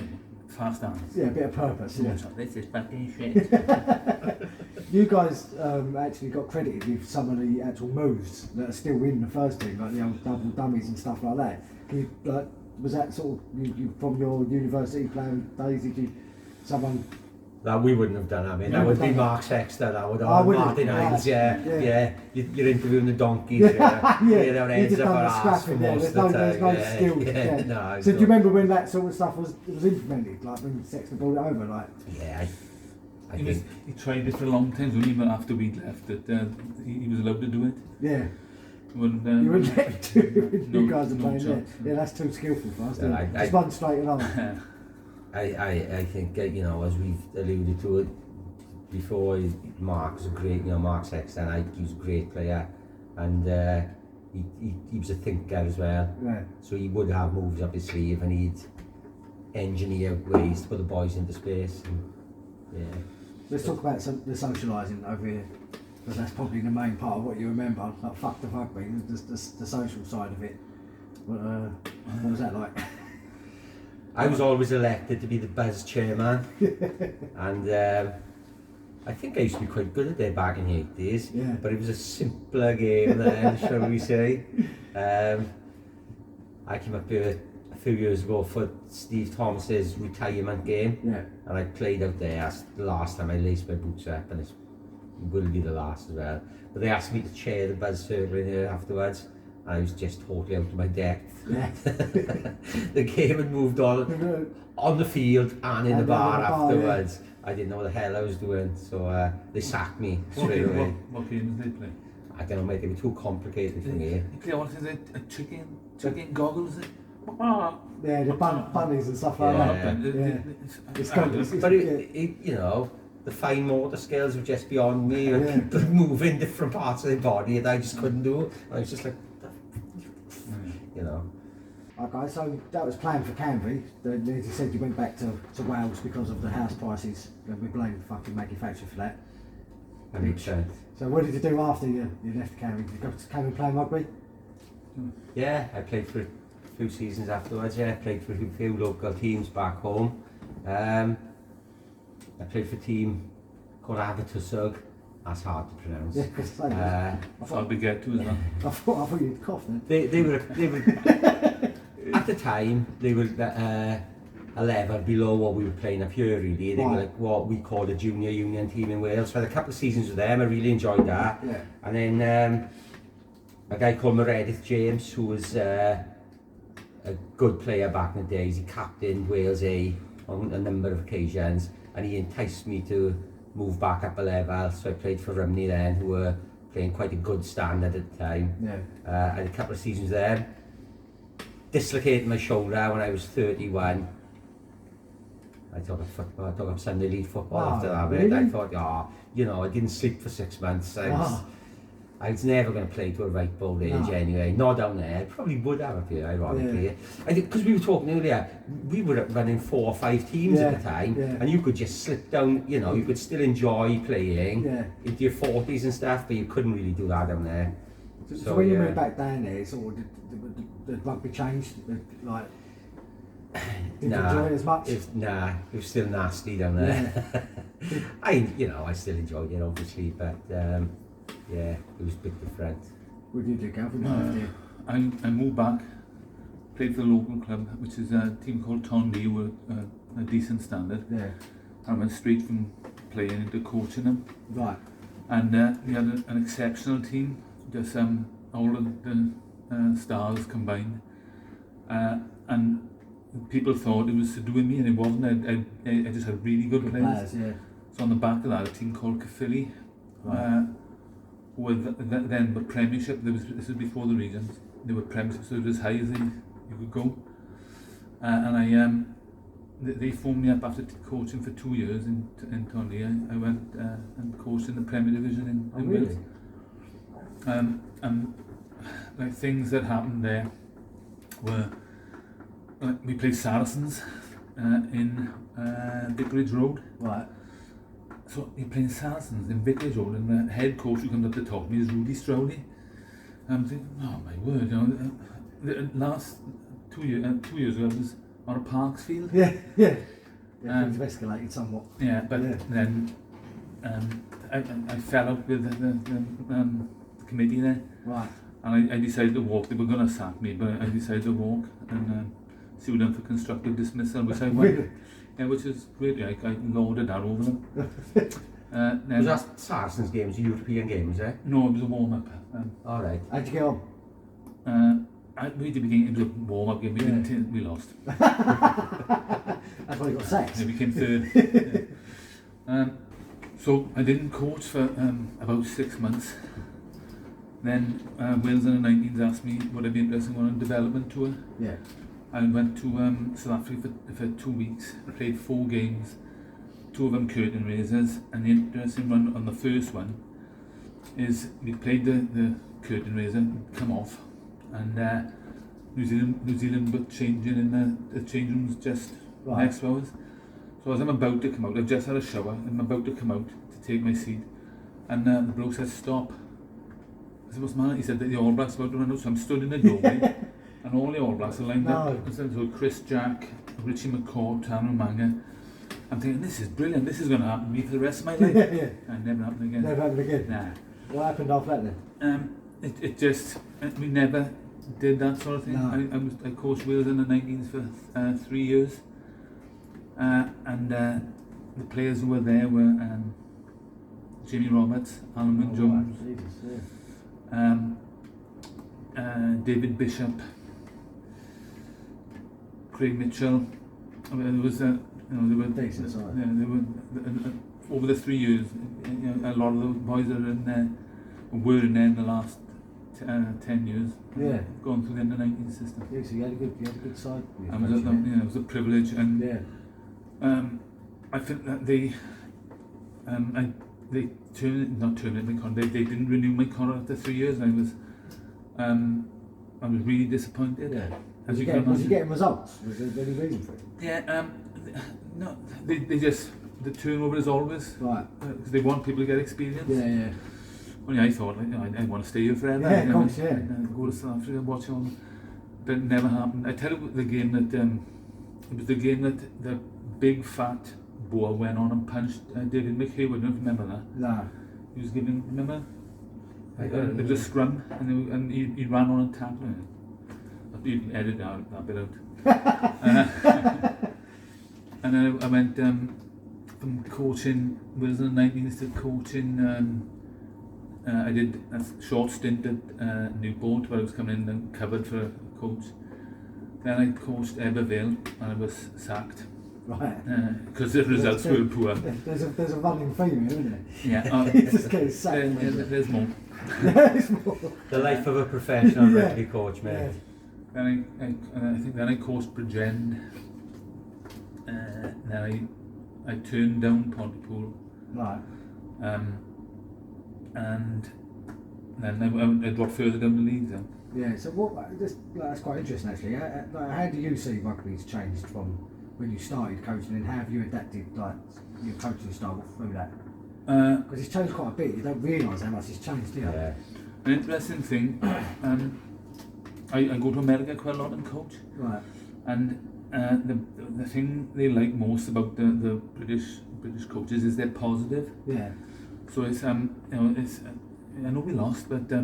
Speaker 3: fast dance.
Speaker 4: Yeah, a bit of purpose. Yeah.
Speaker 3: This is fucking shit.
Speaker 4: You guys actually got credited with some of the actual moves that are still in the first team, like the old double dummies and stuff like that. Can you, was that sort of you from your university playing days? Did you someone?
Speaker 2: That we wouldn't have done. I mean, that would be Mark Sexter. That would have Martin Hines. Yeah. You're interviewing the donkeys. Yeah. Their heads up our ass for most of the time.
Speaker 4: There's no skills.
Speaker 2: No,
Speaker 4: so do you remember when that sort of stuff was implemented? Like when Sexter brought it over, like?
Speaker 2: Yeah.
Speaker 3: He tried it for a long time, so even after we left, that he was allowed to do it.
Speaker 4: Yeah.
Speaker 3: When,
Speaker 4: you wouldn't let him do it. You guys are playing.
Speaker 3: chance,
Speaker 4: Yeah, that's too skillful for us.
Speaker 2: Yeah,
Speaker 4: Just run straight along.
Speaker 2: I think, you know, as we've alluded to it before, Mark was a great, you know, Mark Sexton, he was a great player, and he was a thinker as well.
Speaker 4: Yeah.
Speaker 2: So he would have moves up his sleeve, and he'd engineer ways to put the boys into space. And, yeah.
Speaker 4: Let's talk about the socialising over here, because that's probably the main part of what you remember. Like fuck the rugby, the social side of it. But what was that like?
Speaker 2: I was always elected to be the buzz chairman, and I think I used to be quite good at it back in the 80s, but it was a simpler game then, shall we say. I came up here a few years ago for Steve Thomas's retirement game, and I played out there. That's the last time I laced my boots up, and it will be the last as well. But they asked me to chair the buzz circle in here afterwards. I was just totally out of my depth. The game had moved on the field and in the bar afterwards. I didn't know what the hell I was doing, so they sacked me straight away.
Speaker 3: What games did they play?
Speaker 2: I don't know, mate, they were too complicated for me.
Speaker 3: You play what is it? A chicken goggles?
Speaker 4: Yeah, the bunnies and stuff like that.
Speaker 2: But you know, the fine motor skills were just beyond me. And people moving different parts of their body that I just couldn't do. I was just like, you know.
Speaker 4: Okay, so that was planned for Canvey. As you said, you went back to Wales because of the house prices, and we blame the fucking manufacturer for that.
Speaker 2: 100%.
Speaker 4: So what did you do after you left Canvey? Did you go to Canvey playing rugby?
Speaker 2: Yeah, I played for a few seasons afterwards. Yeah, I played for a few local teams back home. I played for a team called Abertusug. That's hard to pronounce.
Speaker 4: Yeah, because I
Speaker 3: thought we get to as well.
Speaker 4: I thought you'd cough then.
Speaker 2: They were at the time they were a level below what we were playing up here really. They were
Speaker 4: Right.
Speaker 2: like what we call a junior union team in Wales. So I had a couple of seasons with them, I really enjoyed that.
Speaker 4: Yeah.
Speaker 2: And then a guy called Meredith James, who was a good player back in the days. He captained Wales A on a number of occasions, and he enticed me to move back up a level. So I played for Rugby then, who were playing quite a good standard at the time.
Speaker 4: Yeah.
Speaker 2: I had a couple of seasons there. Dislocated my shoulder when I was 31. I took up football, I took up Sunday league football after that.
Speaker 4: Really?
Speaker 2: I thought, I didn't sleep for 6 months. I was never going to play to a ripe old age anyway, not down there. Probably would have up here, ironically.
Speaker 4: Yeah.
Speaker 2: I think, because we were talking earlier, we were running 4 or 5 teams at the time, and you could just slip down, you could still enjoy playing into your 40s and stuff, but you couldn't really do that down there.
Speaker 4: So when you moved back down there, sort of, did rugby change? Like, did you enjoy it as much?
Speaker 2: It was still nasty down there. I still enjoyed it, obviously, but it was a bit different.
Speaker 4: What did you do, Gareth?
Speaker 3: I moved back, played for the local club, which is a team called Canvey, who were a decent standard.
Speaker 4: Yeah.
Speaker 3: I went straight from playing into coaching them.
Speaker 4: Right.
Speaker 3: And we had an exceptional team, just all of the stars combined. And people thought it was to do with me, and it wasn't. I just had really good players. So on the back of that, a team called Canvey, then the Premiership. This was before the regions. They were Premiership, so it was as high as you could go. And they phoned me up after coaching for 2 years in Canvey. I went and coached in the Premier Division in Wales. And like things that happened there were, we played Saracens in Vicarage Road.
Speaker 4: Right.
Speaker 3: So you're playing Saracens in Vicarage Road, and the head coach who comes up to talk to me is Rudy Strowley. I'm thinking, oh my word, the last 2 years ago I was on a Parks field.
Speaker 4: Yeah, things have escalated somewhat.
Speaker 3: Yeah, but then I fell out with the committee there.
Speaker 4: Right.
Speaker 3: And I decided to walk. They were going to sack me, but I decided to walk and sue them for constructive dismissal, which I went.
Speaker 4: Really?
Speaker 3: Yeah, which is great. I lauded that over them.
Speaker 2: Was that Saracens games, European games, eh?
Speaker 3: No, it was a warm-up.
Speaker 2: Alright.
Speaker 4: How'd you get on?
Speaker 3: We did begin, it was a warm-up game. We lost.
Speaker 4: That's why you got sacked.
Speaker 3: We became third. So I didn't coach for about 6 months. Then Wales under 19s asked me would I be interested in going on a development tour.
Speaker 4: Yeah.
Speaker 3: I went to South Africa for 2 weeks, played 4 games, 2 of them curtain raisers, and the interesting one on the first one is we played the curtain raiser, come off, and New Zealand were changing in the change rooms just next to ours. So as I'm about to come out, I've just had a shower, I'm about to come out to take my seat, and the bloke says stop. I said, what's the matter? He said that the All Blacks about to run out, so I'm stood in the doorway. And all the All Blacks are lined up. So Chris Jack, Richie McCaw, Tanu Manga. I'm thinking, this is brilliant. This is going to happen to me for the rest of my life. And never happened again.
Speaker 4: Never happened again?
Speaker 3: Nah.
Speaker 4: What happened after that then?
Speaker 3: It just, we never did that sort of thing.
Speaker 4: No.
Speaker 3: I coached Wales in the 19s for 3 years. And the players who were there were Jimmy Roberts, Alan Wynne-Jones, David Bishop, Craig Mitchell. I mean, there was they were
Speaker 4: decent,
Speaker 3: they were over the 3 years. A lot of the boys that were in there in the last 10 years.
Speaker 4: Yeah.
Speaker 3: Gone through the under 19 system.
Speaker 4: Yeah, so you had a good side.
Speaker 3: It was a privilege, and I think that they terminated my contract. They didn't renew my contract after 3 years, and I was really disappointed.
Speaker 4: Yeah. Was you getting results? Was there any reason for it?
Speaker 3: Yeah. No. They just, the turnover is always
Speaker 4: right
Speaker 3: because they want people to get experience.
Speaker 4: Yeah.
Speaker 3: Only I thought, I want to stay here forever.
Speaker 4: Yeah, of course,
Speaker 3: go to South Africa, watch all. But it never happened. I tell you the game that it was the game that the big fat boy went on and punched David McHugh. I don't remember that.
Speaker 4: No.
Speaker 3: He was giving, remember? There was a scrum, and he ran on and tackled him. You can edit that bit out. and then I went from coaching Wales in the 90s to coaching. I did a short stint at Newport where I was coming in and covered for a coach. Then I coached Eberville and I was sacked.
Speaker 4: Right.
Speaker 3: Because the results were poor.
Speaker 4: There's a running theme here, isn't there?
Speaker 3: Yeah.
Speaker 4: He just gets sacked.
Speaker 3: There's more.
Speaker 4: There's more.
Speaker 2: The life of a professional
Speaker 4: Yeah.
Speaker 2: rugby coach, mate.
Speaker 3: Then I think then I coached Bridgend. Then I turned down Pontypool.
Speaker 4: Right.
Speaker 3: And then I dropped further down the league then.
Speaker 4: Yeah, so that's quite interesting actually. How do you see rugby's changed from when you started coaching, and how have you adapted like your coaching style through that? Because it's changed quite a bit. You don't realise how much it's changed, do you?
Speaker 2: Yeah.
Speaker 3: An interesting thing, I go to America quite a lot and coach.
Speaker 4: Right.
Speaker 3: And the thing they like most about the British coaches is they're positive.
Speaker 4: Yeah.
Speaker 3: So it's it's I know we lost, but look you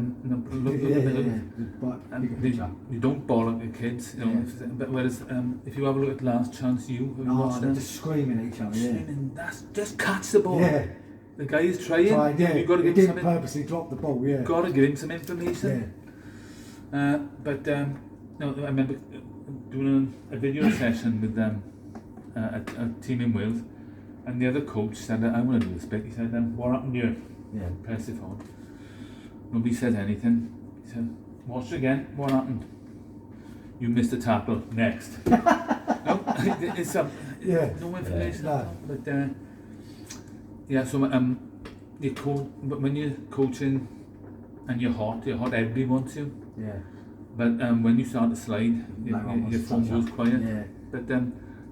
Speaker 3: don't bollock your kids, but whereas if you have a look at Last Chance You, have you watched
Speaker 4: they're
Speaker 3: them?
Speaker 4: just screaming at each other. Yeah.
Speaker 3: Screaming, that's just catch the ball.
Speaker 4: Yeah.
Speaker 3: The guy is trying.
Speaker 4: Yeah.
Speaker 3: You've got to
Speaker 4: He
Speaker 3: give him
Speaker 4: didn't
Speaker 3: some.
Speaker 4: purposely drop the ball. Yeah.
Speaker 3: Got to give him some information.
Speaker 4: Yeah.
Speaker 3: But I remember doing a video session with a team in Wales, and the other coach said, "I want to do this bit." He said, "What happened here?"
Speaker 4: Yeah.
Speaker 3: Press it forward. Nobody said anything. He said, "Watch it again. What happened?" "You missed a tackle. Next." No, it's no information.
Speaker 4: No.
Speaker 3: But yeah, so you but when you're coaching and you're hot, everybody wants you.
Speaker 4: Yeah.
Speaker 3: But when you start to slide, your phone goes quiet.
Speaker 4: Yeah.
Speaker 3: But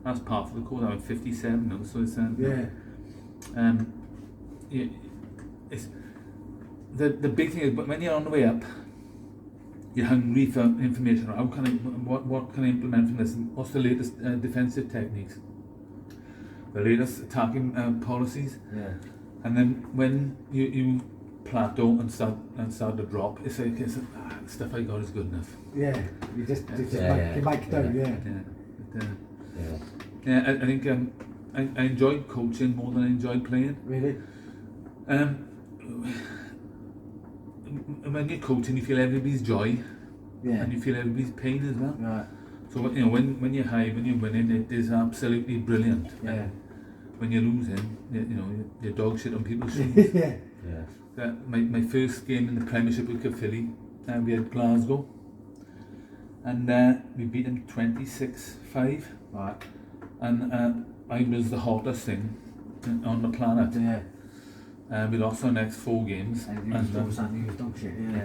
Speaker 3: that's part of the code. I'm 57 now, so it's it's the big thing is, but when you're on the way up, you're hungry for information. How can what can I implement from this? What's the latest defensive techniques? The latest attacking policies.
Speaker 4: Yeah.
Speaker 3: And then when you plateau and start to drop, it's like stuff I got is good enough.
Speaker 4: Yeah. You make do.
Speaker 3: Yeah. I think I enjoyed coaching more than I enjoyed playing.
Speaker 4: Really?
Speaker 3: When you're coaching, you feel everybody's joy, and you feel everybody's pain as well.
Speaker 4: Right.
Speaker 3: So when you're high, when you're winning, it is absolutely brilliant.
Speaker 4: Yeah.
Speaker 3: And when you're losing, you're dog shit on people's shoes.
Speaker 4: Yeah.
Speaker 3: My first game in the Premiership with Caerphilly, we had Glasgow, and we beat them 26-5.
Speaker 4: Right.
Speaker 3: And I was the hottest thing on the planet.
Speaker 4: Yeah.
Speaker 3: We lost our next 4 games.
Speaker 4: And you was dog shit. Yeah.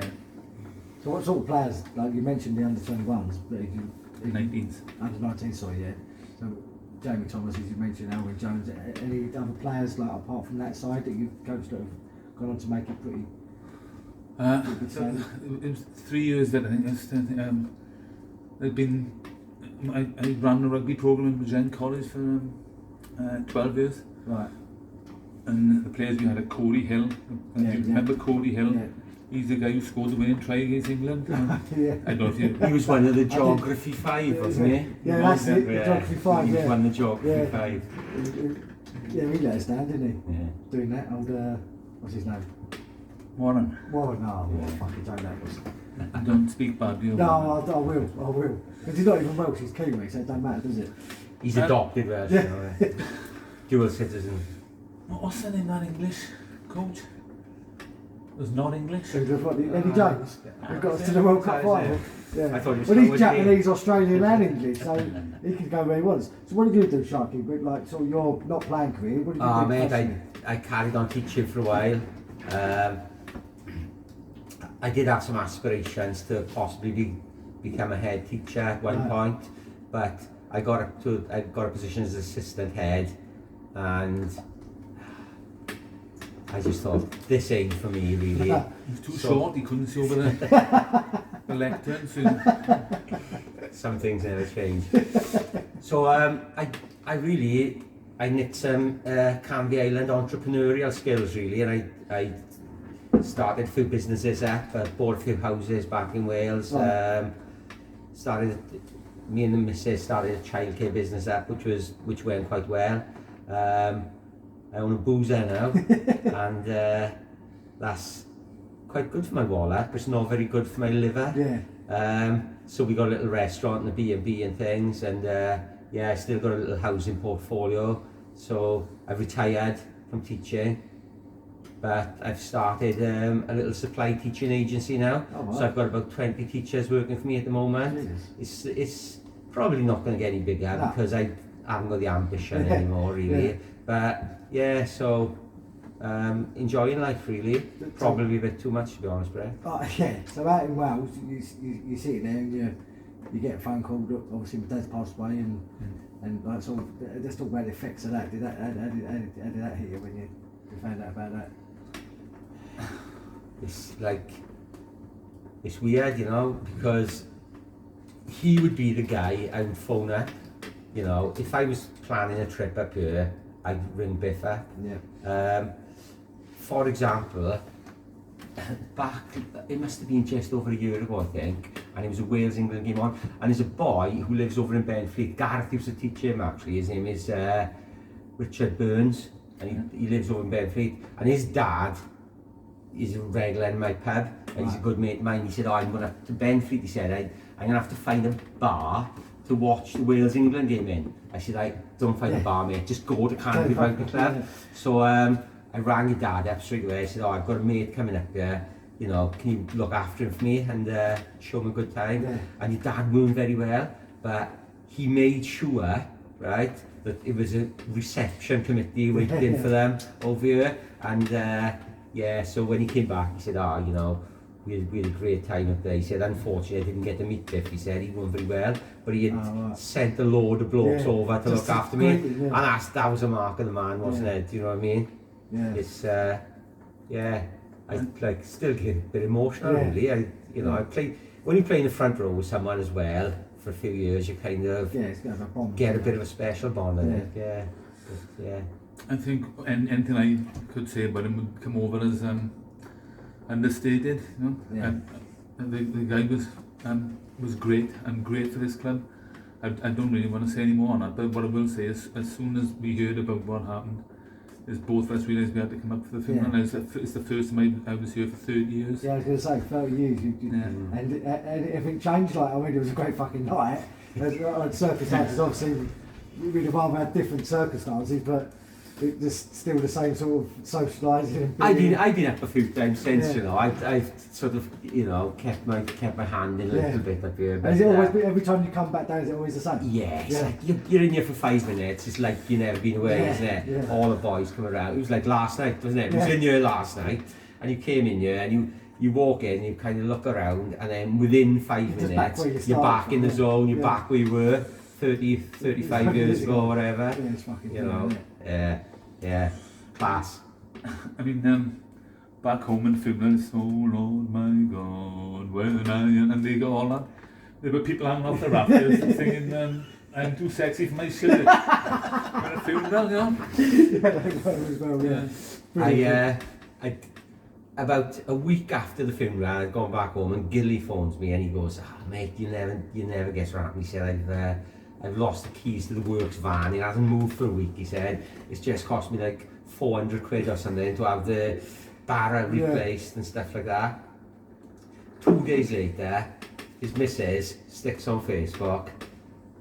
Speaker 4: So what sort of players? Like you mentioned the under-21s, but if you
Speaker 3: 19s.
Speaker 4: Under-19, sorry, yeah. So Jamie Thomas, as you mentioned, Alwyn Jones. Any other players like apart from that side that you've coached that have gone on to make it pretty?
Speaker 3: It was 3 years that I think. I've been. I ran a rugby program in Bridgend College for 12 years.
Speaker 4: Right.
Speaker 3: And the players we had at Corey Hill. Do you remember Corey Hill? Yeah. He's the guy who scored the winning try against England.
Speaker 4: Yeah.
Speaker 3: I don't know if you.
Speaker 2: He was one of the Geography 5, wasn't he?
Speaker 4: Yeah, that's it. The Geography 5.
Speaker 2: He won the Geography 5.
Speaker 4: Yeah, he let us down, didn't he?
Speaker 2: Yeah.
Speaker 4: Doing that old, what's his name?
Speaker 3: Warren.
Speaker 4: Warren, no, what a fucking joke that was.
Speaker 3: Don't speak badly of
Speaker 4: No, I will. Because he's not even Welsh, he's Kiwi, so it don't matter, does it?
Speaker 2: He's adopted version.
Speaker 4: Yeah.
Speaker 2: Dual citizen.
Speaker 3: What's the name of that English coach? It was not English.
Speaker 4: Eddie Jones, who got us to the World Cup final. Yeah.
Speaker 2: I thought he was
Speaker 4: well, he's
Speaker 2: Howard
Speaker 4: Japanese, Australian and English, so he can go where he wants. So what did you do, Sharky? But like, so you're not playing career, what did you do?
Speaker 2: Mate, I carried on teaching for a while. I did have some aspirations to possibly become a head teacher at one point, but I got a position as assistant head, and I just thought, this ain't for me really.
Speaker 3: He was too short, he couldn't see over the lectern, so
Speaker 2: some things never change. So I nicked some Canvey Island entrepreneurial skills really, and I started a few businesses up, bought a few houses back in Wales, started me and the missus started a childcare business up, which went quite well. I own a boozer now, and that's quite good for my wallet, but it's not very good for my liver. So we got a little restaurant and a B&B and things, and I still got a little housing portfolio. So I've retired from teaching, but I've started a little supply teaching agency now.
Speaker 4: Oh, wow.
Speaker 2: So I've got about 20 teachers working for me at the moment. It's probably not going to get any bigger because I haven't got the ambition anymore, really. But yeah, so enjoying life really. Probably a bit too much, to be honest, Brett.
Speaker 4: So out in Wales, you sitting there and you get a phone call. Obviously, my dad's passed away, and like sort of, let's talk about the effects of that. How did that hit you when you found out about that?
Speaker 2: It's weird, you know, because he would be the guy I would phone up. You know, if I was planning a trip up here, I'd ring Biff up. For example, back, it must have been just over a year ago, I think, and it was a Wales-England game on, and there's a boy who lives over in Benfleet. Gareth used to teach him, actually. His name is Richard Burns, and he lives over in Benfleet, and his dad is a regular in my pub, and he's a good mate of mine. He said, I'm going to Benfleet, he said, I'm going to have to find a bar to watch the Wales-England game in. I said, don't find a bar, mate, just go to Canvey Rugby Club. So I rang your dad up straight away. I said, I've got a mate coming up here, you know, can you look after him for me and show him a good time? And your dad weren't very well, but he made sure, right, that it was a reception committee waiting for them over here. And so when he came back, he said, you know, we had a great time up there. He said, unfortunately, I didn't get to meet Biff. He said he wasn't very well, but he had sent a load of blokes over to look after me. And that was a mark of the man, wasn't it? Do you know what I mean? It's, I like still get a bit emotional, really. I play, when you play in the front row with someone as well for a few years, you kind of get a bit of a special bond in it.
Speaker 3: I think anything I could say about him would come over as understated, you know. And the guy was great and great for this club. I don't really want to say any more on that, but what I will say is, as soon as we heard about what happened, is both of us realised we had to come up for the funeral. It's the first time I was here for 30 years.
Speaker 4: I was going to say 30 years. And everything changed. Like, I mean, it was a great fucking night. Circumstances, obviously, we'd have rather had different circumstances, but it's still the same sort of socialising.
Speaker 2: I've been up a few times since, you know. I've sort of, you know, kept my hand in a little bit up here.
Speaker 4: Is it always, every time you come back down, is it always the same?
Speaker 2: Like you're in here for 5 minutes. It's like you've never been away, isn't it? All the boys come around. It was like last night, wasn't it? It was in here last night, and you came in here and you walk in, you kind of look around, and then within 5 minutes, you're back in the zone. You're back where you were 35 years ago, or whatever. You know. Class.
Speaker 3: I mean, back home in Finland, oh Lord my God, when and they go all that. There were people hanging off the rafters singing, I'm too sexy for my shirt. At a funeral, you know.
Speaker 2: I about a week after the funeral, I'd gone back home and Gilly phones me and he goes, mate, you never guess what happened. He said, I've lost the keys to the works van. It hasn't moved for a week, he said. It's just cost me like 400 quid or something to have the barra replaced and stuff like that. 2 days later, his missus sticks on Facebook,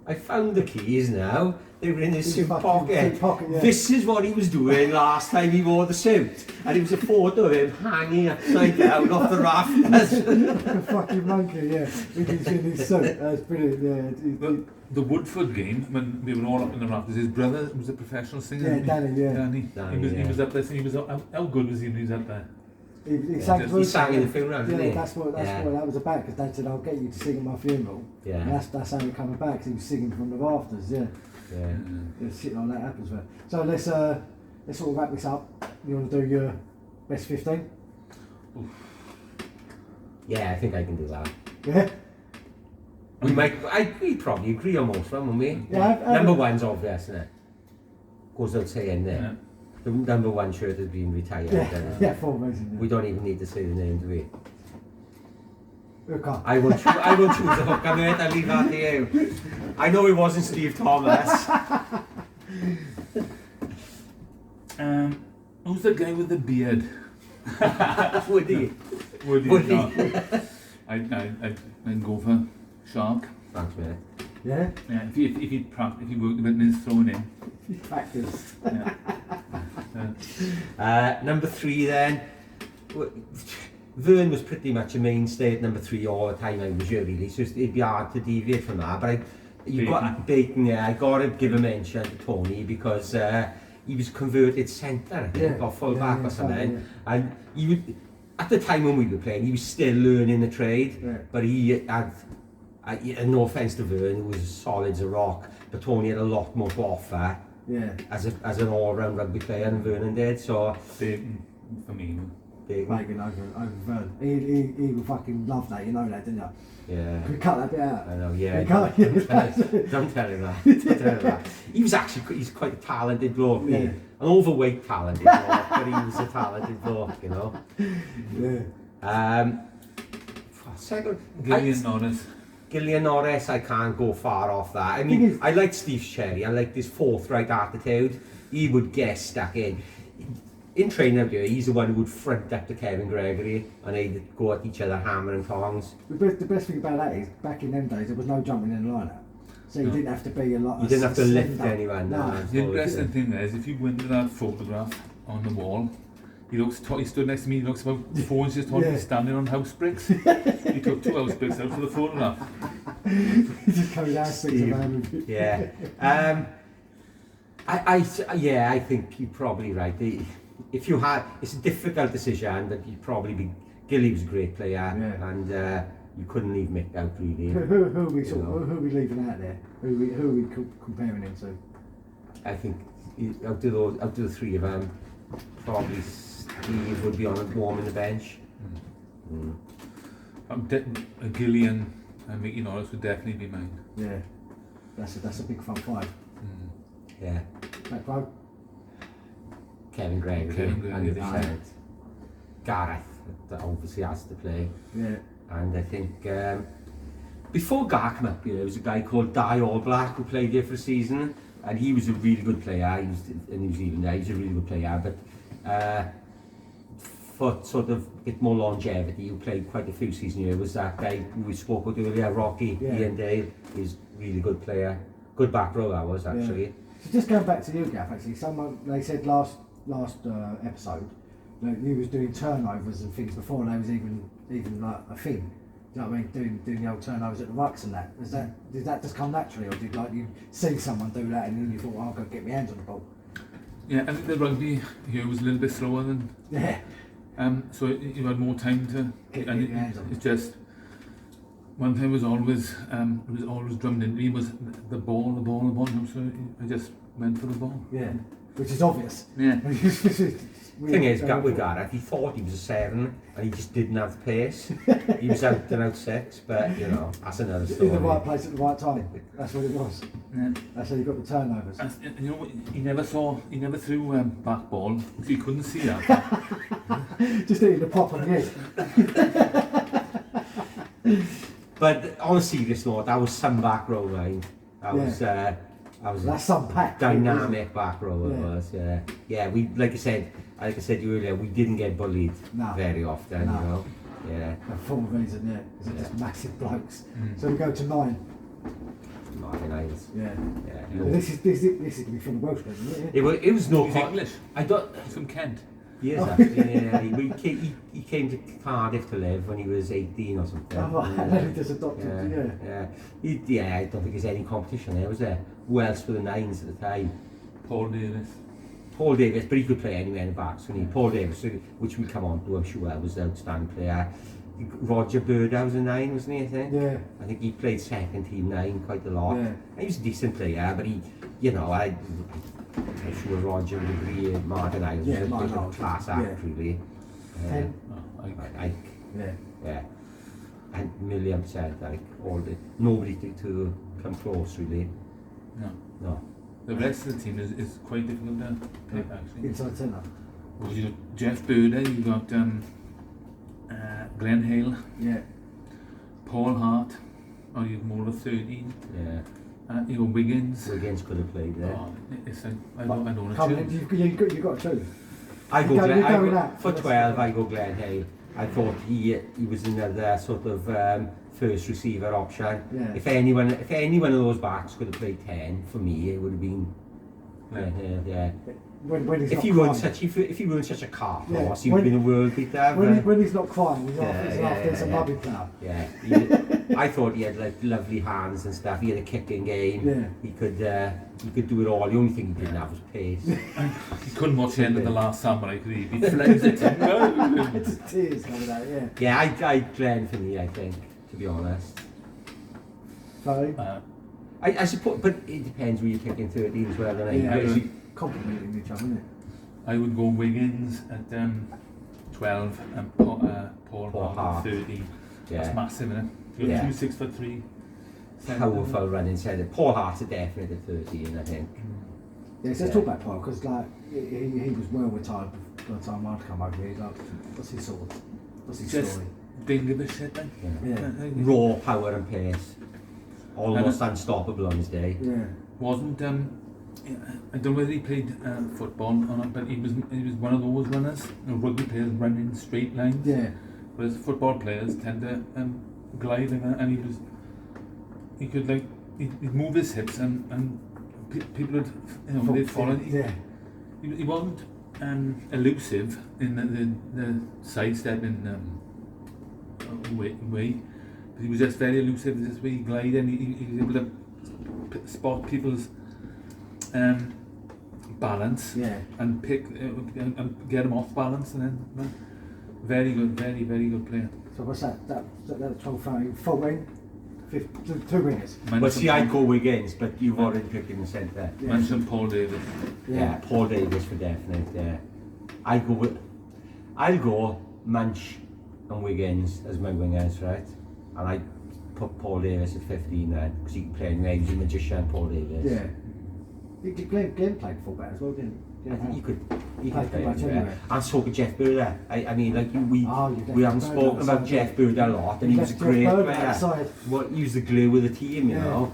Speaker 2: I found the keys now. They were in his suit pocket. This is what he was doing last time he wore the suit. And it was a photo of him hanging upside down off the rafters.
Speaker 4: A fucking monkey, with his in his suit. That's brilliant,
Speaker 3: The Woodford game, when we were all up in the rafters, his brother was a professional singer.
Speaker 4: Danny.
Speaker 3: He was up there singing. How good was he when he was up there?
Speaker 2: He sang in the funeral, didn't he?
Speaker 4: That's what that was about, because Dad said, I'll get you to sing at my funeral. And that's how he came about, because he was singing from the rafters, shit like that happens. So let's sort of wrap this up. You want to do your best 15?
Speaker 2: Oof. Yeah, I think I can do that.
Speaker 4: Yeah?
Speaker 2: We probably agree on most of them, won't we?
Speaker 4: Yeah.
Speaker 2: Number one's obvious, isn't it? Goes without saying there. Yeah. The number one shirt has been retired.
Speaker 4: For a reason.
Speaker 2: We don't even need to say the name, do we?
Speaker 4: Hooker.
Speaker 2: I won't choose a hooker, mate. I'll leave that to you. I know it wasn't Steve Thomas.
Speaker 3: Who's the guy with the beard?
Speaker 2: Woody.
Speaker 3: Woody.
Speaker 2: Woody.
Speaker 3: No. I'd go for Shark.
Speaker 2: Thanks, mate.
Speaker 4: Yeah?
Speaker 3: Yeah, if he worked a bit and is thrown in.
Speaker 4: Practice.
Speaker 3: Yeah.
Speaker 2: Number 3 then. Vern was pretty much a mainstay at number 3 all the time I was here, really, so it'd be hard to deviate from that. But you've got Bacon, yeah, I got to give a mention to Tony because he was converted centre, I think, or full back or something.
Speaker 4: Yeah.
Speaker 2: And he would, at the time when we were playing, he was still learning the trade, but he had, no offence to Vern, who was as solid as a rock, but Tony had a lot more to offer as an all-round rugby player than Vernon did, so...
Speaker 3: Bacon, for me.
Speaker 4: Bacon over Vern. He would fucking love that, you know that, didn't you?
Speaker 2: Yeah.
Speaker 4: Can we cut that bit out?
Speaker 2: I know, yeah.
Speaker 4: Don't
Speaker 2: Don't tell him that. Don't tell him that. He was actually, he's quite a talented bloke, an overweight talented bloke, but he was a talented bloke, you know.
Speaker 4: Yeah.
Speaker 2: Second,
Speaker 3: Gillian
Speaker 2: Norris, I can't go far off that. I mean, I like Steve Sherry, I like this forthright attitude. He would get stuck in. In training out here, he's the one who would front up to Kevin Gregory and they'd go at each other hammer and tongs.
Speaker 4: The best thing about that is, back in them days, there was no jumping in the lineup. So you didn't have to be a lot
Speaker 2: You didn't have to lift anyone.
Speaker 4: No.
Speaker 3: The interesting thing there is, if you went to that photograph on the wall, he stood next to me, he looks about 4 inches tall, he's standing on house bricks. He took 2 house bricks out for the photograph.
Speaker 4: He just coming down sticks around with you.
Speaker 2: Yeah. I think you're probably right. If you had, it's a difficult decision, but you'd probably be. Gilly was a great player, and you couldn't leave Mick out really.
Speaker 4: Who are we leaving out there? Who are we comparing him to?
Speaker 2: I think out of the 3 of them, probably Steve would be warming the bench.
Speaker 3: Gillian and Mickey Norris would definitely be mine.
Speaker 4: Yeah, that's a big front 5.
Speaker 2: Yeah.
Speaker 4: Back row.
Speaker 2: Kevin Gregory.
Speaker 3: And
Speaker 2: Gareth, that obviously has to play.
Speaker 4: Yeah.
Speaker 2: And I think before Gar came up here, there was a guy called Di All Black who played here for a season, and he was a really good player. He was in New Zealand there, he was a really good player, but for sort of a bit more longevity, who played quite a few seasons here, was that guy who we spoke about earlier, Rocky, Ian Dale. He's a really good player. Good back row that was, actually.
Speaker 4: Yeah. So just going back to you, Gaff, actually, they said last episode that you was doing turnovers and things before they was even like a thing. Do you know what I mean? Doing the old turnovers at the rucks and that. Did that just come naturally, or did you see someone do that and then you thought, oh, I've got to get my hands on the ball?
Speaker 3: Yeah, I think the rugby here was a little bit slower than.
Speaker 4: Yeah.
Speaker 3: So you had more time to
Speaker 4: get your hands on.
Speaker 3: It's just one thing was always drummed in me was the ball. So I just went for the ball.
Speaker 4: Yeah. Which is obvious.
Speaker 3: Yeah.
Speaker 2: Thing is, with Gareth, he thought he was a 7 and he just didn't have the pace. He was out and out 6, but you know, that's another story.
Speaker 4: In the right place at the right time. That's what it was.
Speaker 3: Yeah.
Speaker 4: That's how you got the turnovers.
Speaker 3: And you know what? He never threw back ball, so you couldn't see that.
Speaker 4: Just eating the pop on the head.
Speaker 2: But on a serious note, that was some back row line. That was
Speaker 4: that's some pack.
Speaker 2: Dynamic back row it was, yeah. We like I said to you earlier, we didn't get bullied very often, you know. Yeah.
Speaker 4: For a reason, because they're just massive blokes. So we go to 9.
Speaker 2: 9.
Speaker 4: Yeah.
Speaker 2: Look.
Speaker 4: This is going to be from the Welsh, isn't it?
Speaker 2: It was no
Speaker 3: He's English. He's from Kent.
Speaker 2: Yes, actually, he came to Cardiff to live when he was 18 or something.
Speaker 4: Oh, and then he just adopted,
Speaker 2: I don't think there's any competition there, was there? Who else were the 9s at the time?
Speaker 3: Paul Davis,
Speaker 2: but he could play anywhere in the backs, couldn't he? Paul Davis, which we come on to, I'm sure, was an outstanding player. Roger Birdow was a 9, wasn't he, I think?
Speaker 4: Yeah.
Speaker 2: I think he played second team 9 quite a lot.
Speaker 4: Yeah.
Speaker 2: He was a decent player, but he, you know, I'm sure Roger would agree Martin Isles was a class act, really. Ike. Yeah. And Milliam said, like, nobody to come close, really. No.
Speaker 3: The rest of the team is quite difficult to pick, actually.
Speaker 4: Inside centre.
Speaker 3: Well, you got Jeff Birder, you got Glenn Hale.
Speaker 4: Yeah.
Speaker 3: Paul Hart, or you more of 13.
Speaker 2: Yeah.
Speaker 3: You know, Wiggins.
Speaker 2: Wiggins could have played there.
Speaker 3: Oh, it's like, I don't know.
Speaker 4: Come on, you've got two.
Speaker 2: I go,
Speaker 4: You're
Speaker 2: Glenn, I
Speaker 4: going
Speaker 2: go
Speaker 4: out.
Speaker 2: for 12. I go Glenn Hay. I thought he was another sort of first receiver option.
Speaker 4: Yeah.
Speaker 2: If any one of those backs could have played 10 for me, it would have been. Yeah.
Speaker 4: When he's
Speaker 2: If
Speaker 4: not
Speaker 2: you
Speaker 4: crying.
Speaker 2: weren't such a car
Speaker 4: Yeah.
Speaker 2: horse, you'd have been a world beater.
Speaker 4: When he's not crying, he's after some rugby player.
Speaker 2: Yeah, I thought he had like lovely hands and stuff. He had a kicking game.
Speaker 4: Yeah.
Speaker 2: He could do it all. The only thing he didn't have was pace.
Speaker 3: He couldn't watch the end of The Last Samurai, could he? He flames it.
Speaker 4: Just tears coming out, yeah.
Speaker 2: Yeah, I Glenn for me, I think, to be honest.
Speaker 4: Sorry?
Speaker 2: I suppose, but it depends where you're picking 13 as well. Then
Speaker 4: Yeah, complimenting each other, isn't it?
Speaker 3: I would go Wiggins at 12 and Paul Hart at 13.
Speaker 2: Yeah.
Speaker 3: That's massive, isn't it? You're
Speaker 2: Yeah.
Speaker 3: 2 6'3".
Speaker 2: Powerful running centre. Paul Hart's a definite at 13, I think.
Speaker 4: Yeah, so let's talk about Paul, because like, he was well retired by the time I'd come over here. Like, what's his story?
Speaker 3: Didn't give a shit then.
Speaker 2: Yeah. Raw power and pace. Almost unstoppable on his day.
Speaker 4: Yeah.
Speaker 3: Wasn't I don't know whether he played football or not, but he was one of those runners. You know, rugby players run in straight lines.
Speaker 4: Yeah.
Speaker 3: Whereas football players tend to glide and he could like he'd move his hips and people would they'd follow.
Speaker 4: Yeah.
Speaker 3: He wasn't elusive in the sidestepping way, but he was just very elusive in this way he glided, and he was able to spot people's balance and pick and get them off balance, and then very good player.
Speaker 4: So what's that? That 12, 14, 15, 2 wingers.
Speaker 2: Well, see, I'd go Wiggins, but you've already picked in the centre.
Speaker 4: Yeah.
Speaker 3: Mention Paul Davis.
Speaker 2: Yeah, Paul Davis for definite. Yeah, I'll go Munch and Wiggins as my wingers, right? And I put Paul Davis at 15 then, because he can play anywhere. He's a magician, Paul Davis.
Speaker 4: Yeah. Glenn played fullback as well, didn't he?
Speaker 2: I think he could play
Speaker 4: much
Speaker 2: anywhere.
Speaker 4: anyway.
Speaker 2: And so could Jeff Burder. I mean, like we
Speaker 4: you
Speaker 2: haven't spoken about Jeff Burder a lot, and he was a great player. Well, he was the glue of the team, you know.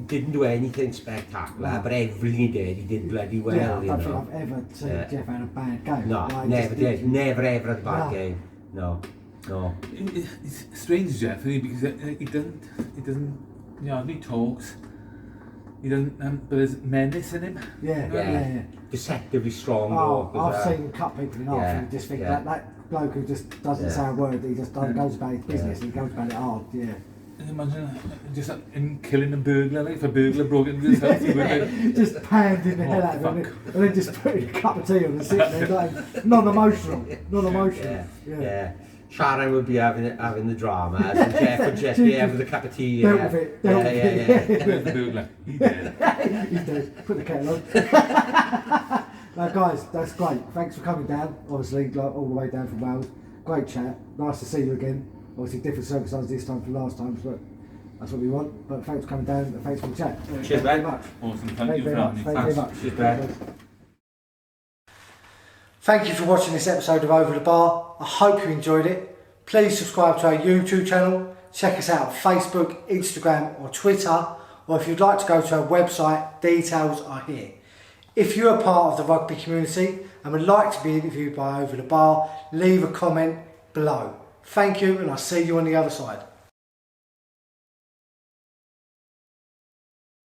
Speaker 2: Didn't do anything spectacular, but everything he did bloody well.
Speaker 4: Yeah, I
Speaker 2: you
Speaker 4: don't
Speaker 2: know.
Speaker 4: think I've ever seen Jeff had a bad game.
Speaker 2: No,
Speaker 4: Like,
Speaker 2: never
Speaker 4: just-
Speaker 2: did. Never ever had a bad game. No.
Speaker 3: It's strange, Jeff, isn't he? Because he doesn't, you know, he talks. He doesn't, but there's menace in him.
Speaker 4: Yeah.
Speaker 2: Deceptively strong.
Speaker 4: I've seen him cut people in half and you just think that bloke who just doesn't say a word, he just goes about his business, he goes about it hard, yeah.
Speaker 3: Imagine just him killing a burglar, like if a burglar broke into his house, he would like,
Speaker 4: just pounding the hell out of him and then just putting a cup of tea on and sitting there like, non-emotional.
Speaker 2: Yeah. Sharon would be having the drama, and Jeff would just be having the cup of tea.
Speaker 4: Dealt with it.
Speaker 3: where's the burglar? He dead.
Speaker 4: He's dead. Put the kettle on. Now guys, that's great. Thanks for coming down, obviously, like, all the way down from Wales. Great chat. Nice to see you again. Obviously different circumstances this time from last time, but that's what we want. But thanks for coming down and thanks for the chat.
Speaker 2: Cheers,
Speaker 4: very
Speaker 2: mate.
Speaker 4: much.
Speaker 3: Awesome,
Speaker 4: Thank
Speaker 3: thank
Speaker 4: you
Speaker 3: you for having me.
Speaker 4: very much.
Speaker 2: Cheers, mate.
Speaker 1: Thank you for watching this episode of Over the Bar. I hope you enjoyed it. Please subscribe to our YouTube channel. Check us out on Facebook, Instagram or Twitter. Or if you'd like to go to our website, details are here. If you're a part of the rugby community and would like to be interviewed by Over the Bar, leave a comment below. Thank you, and I'll see you on the other side.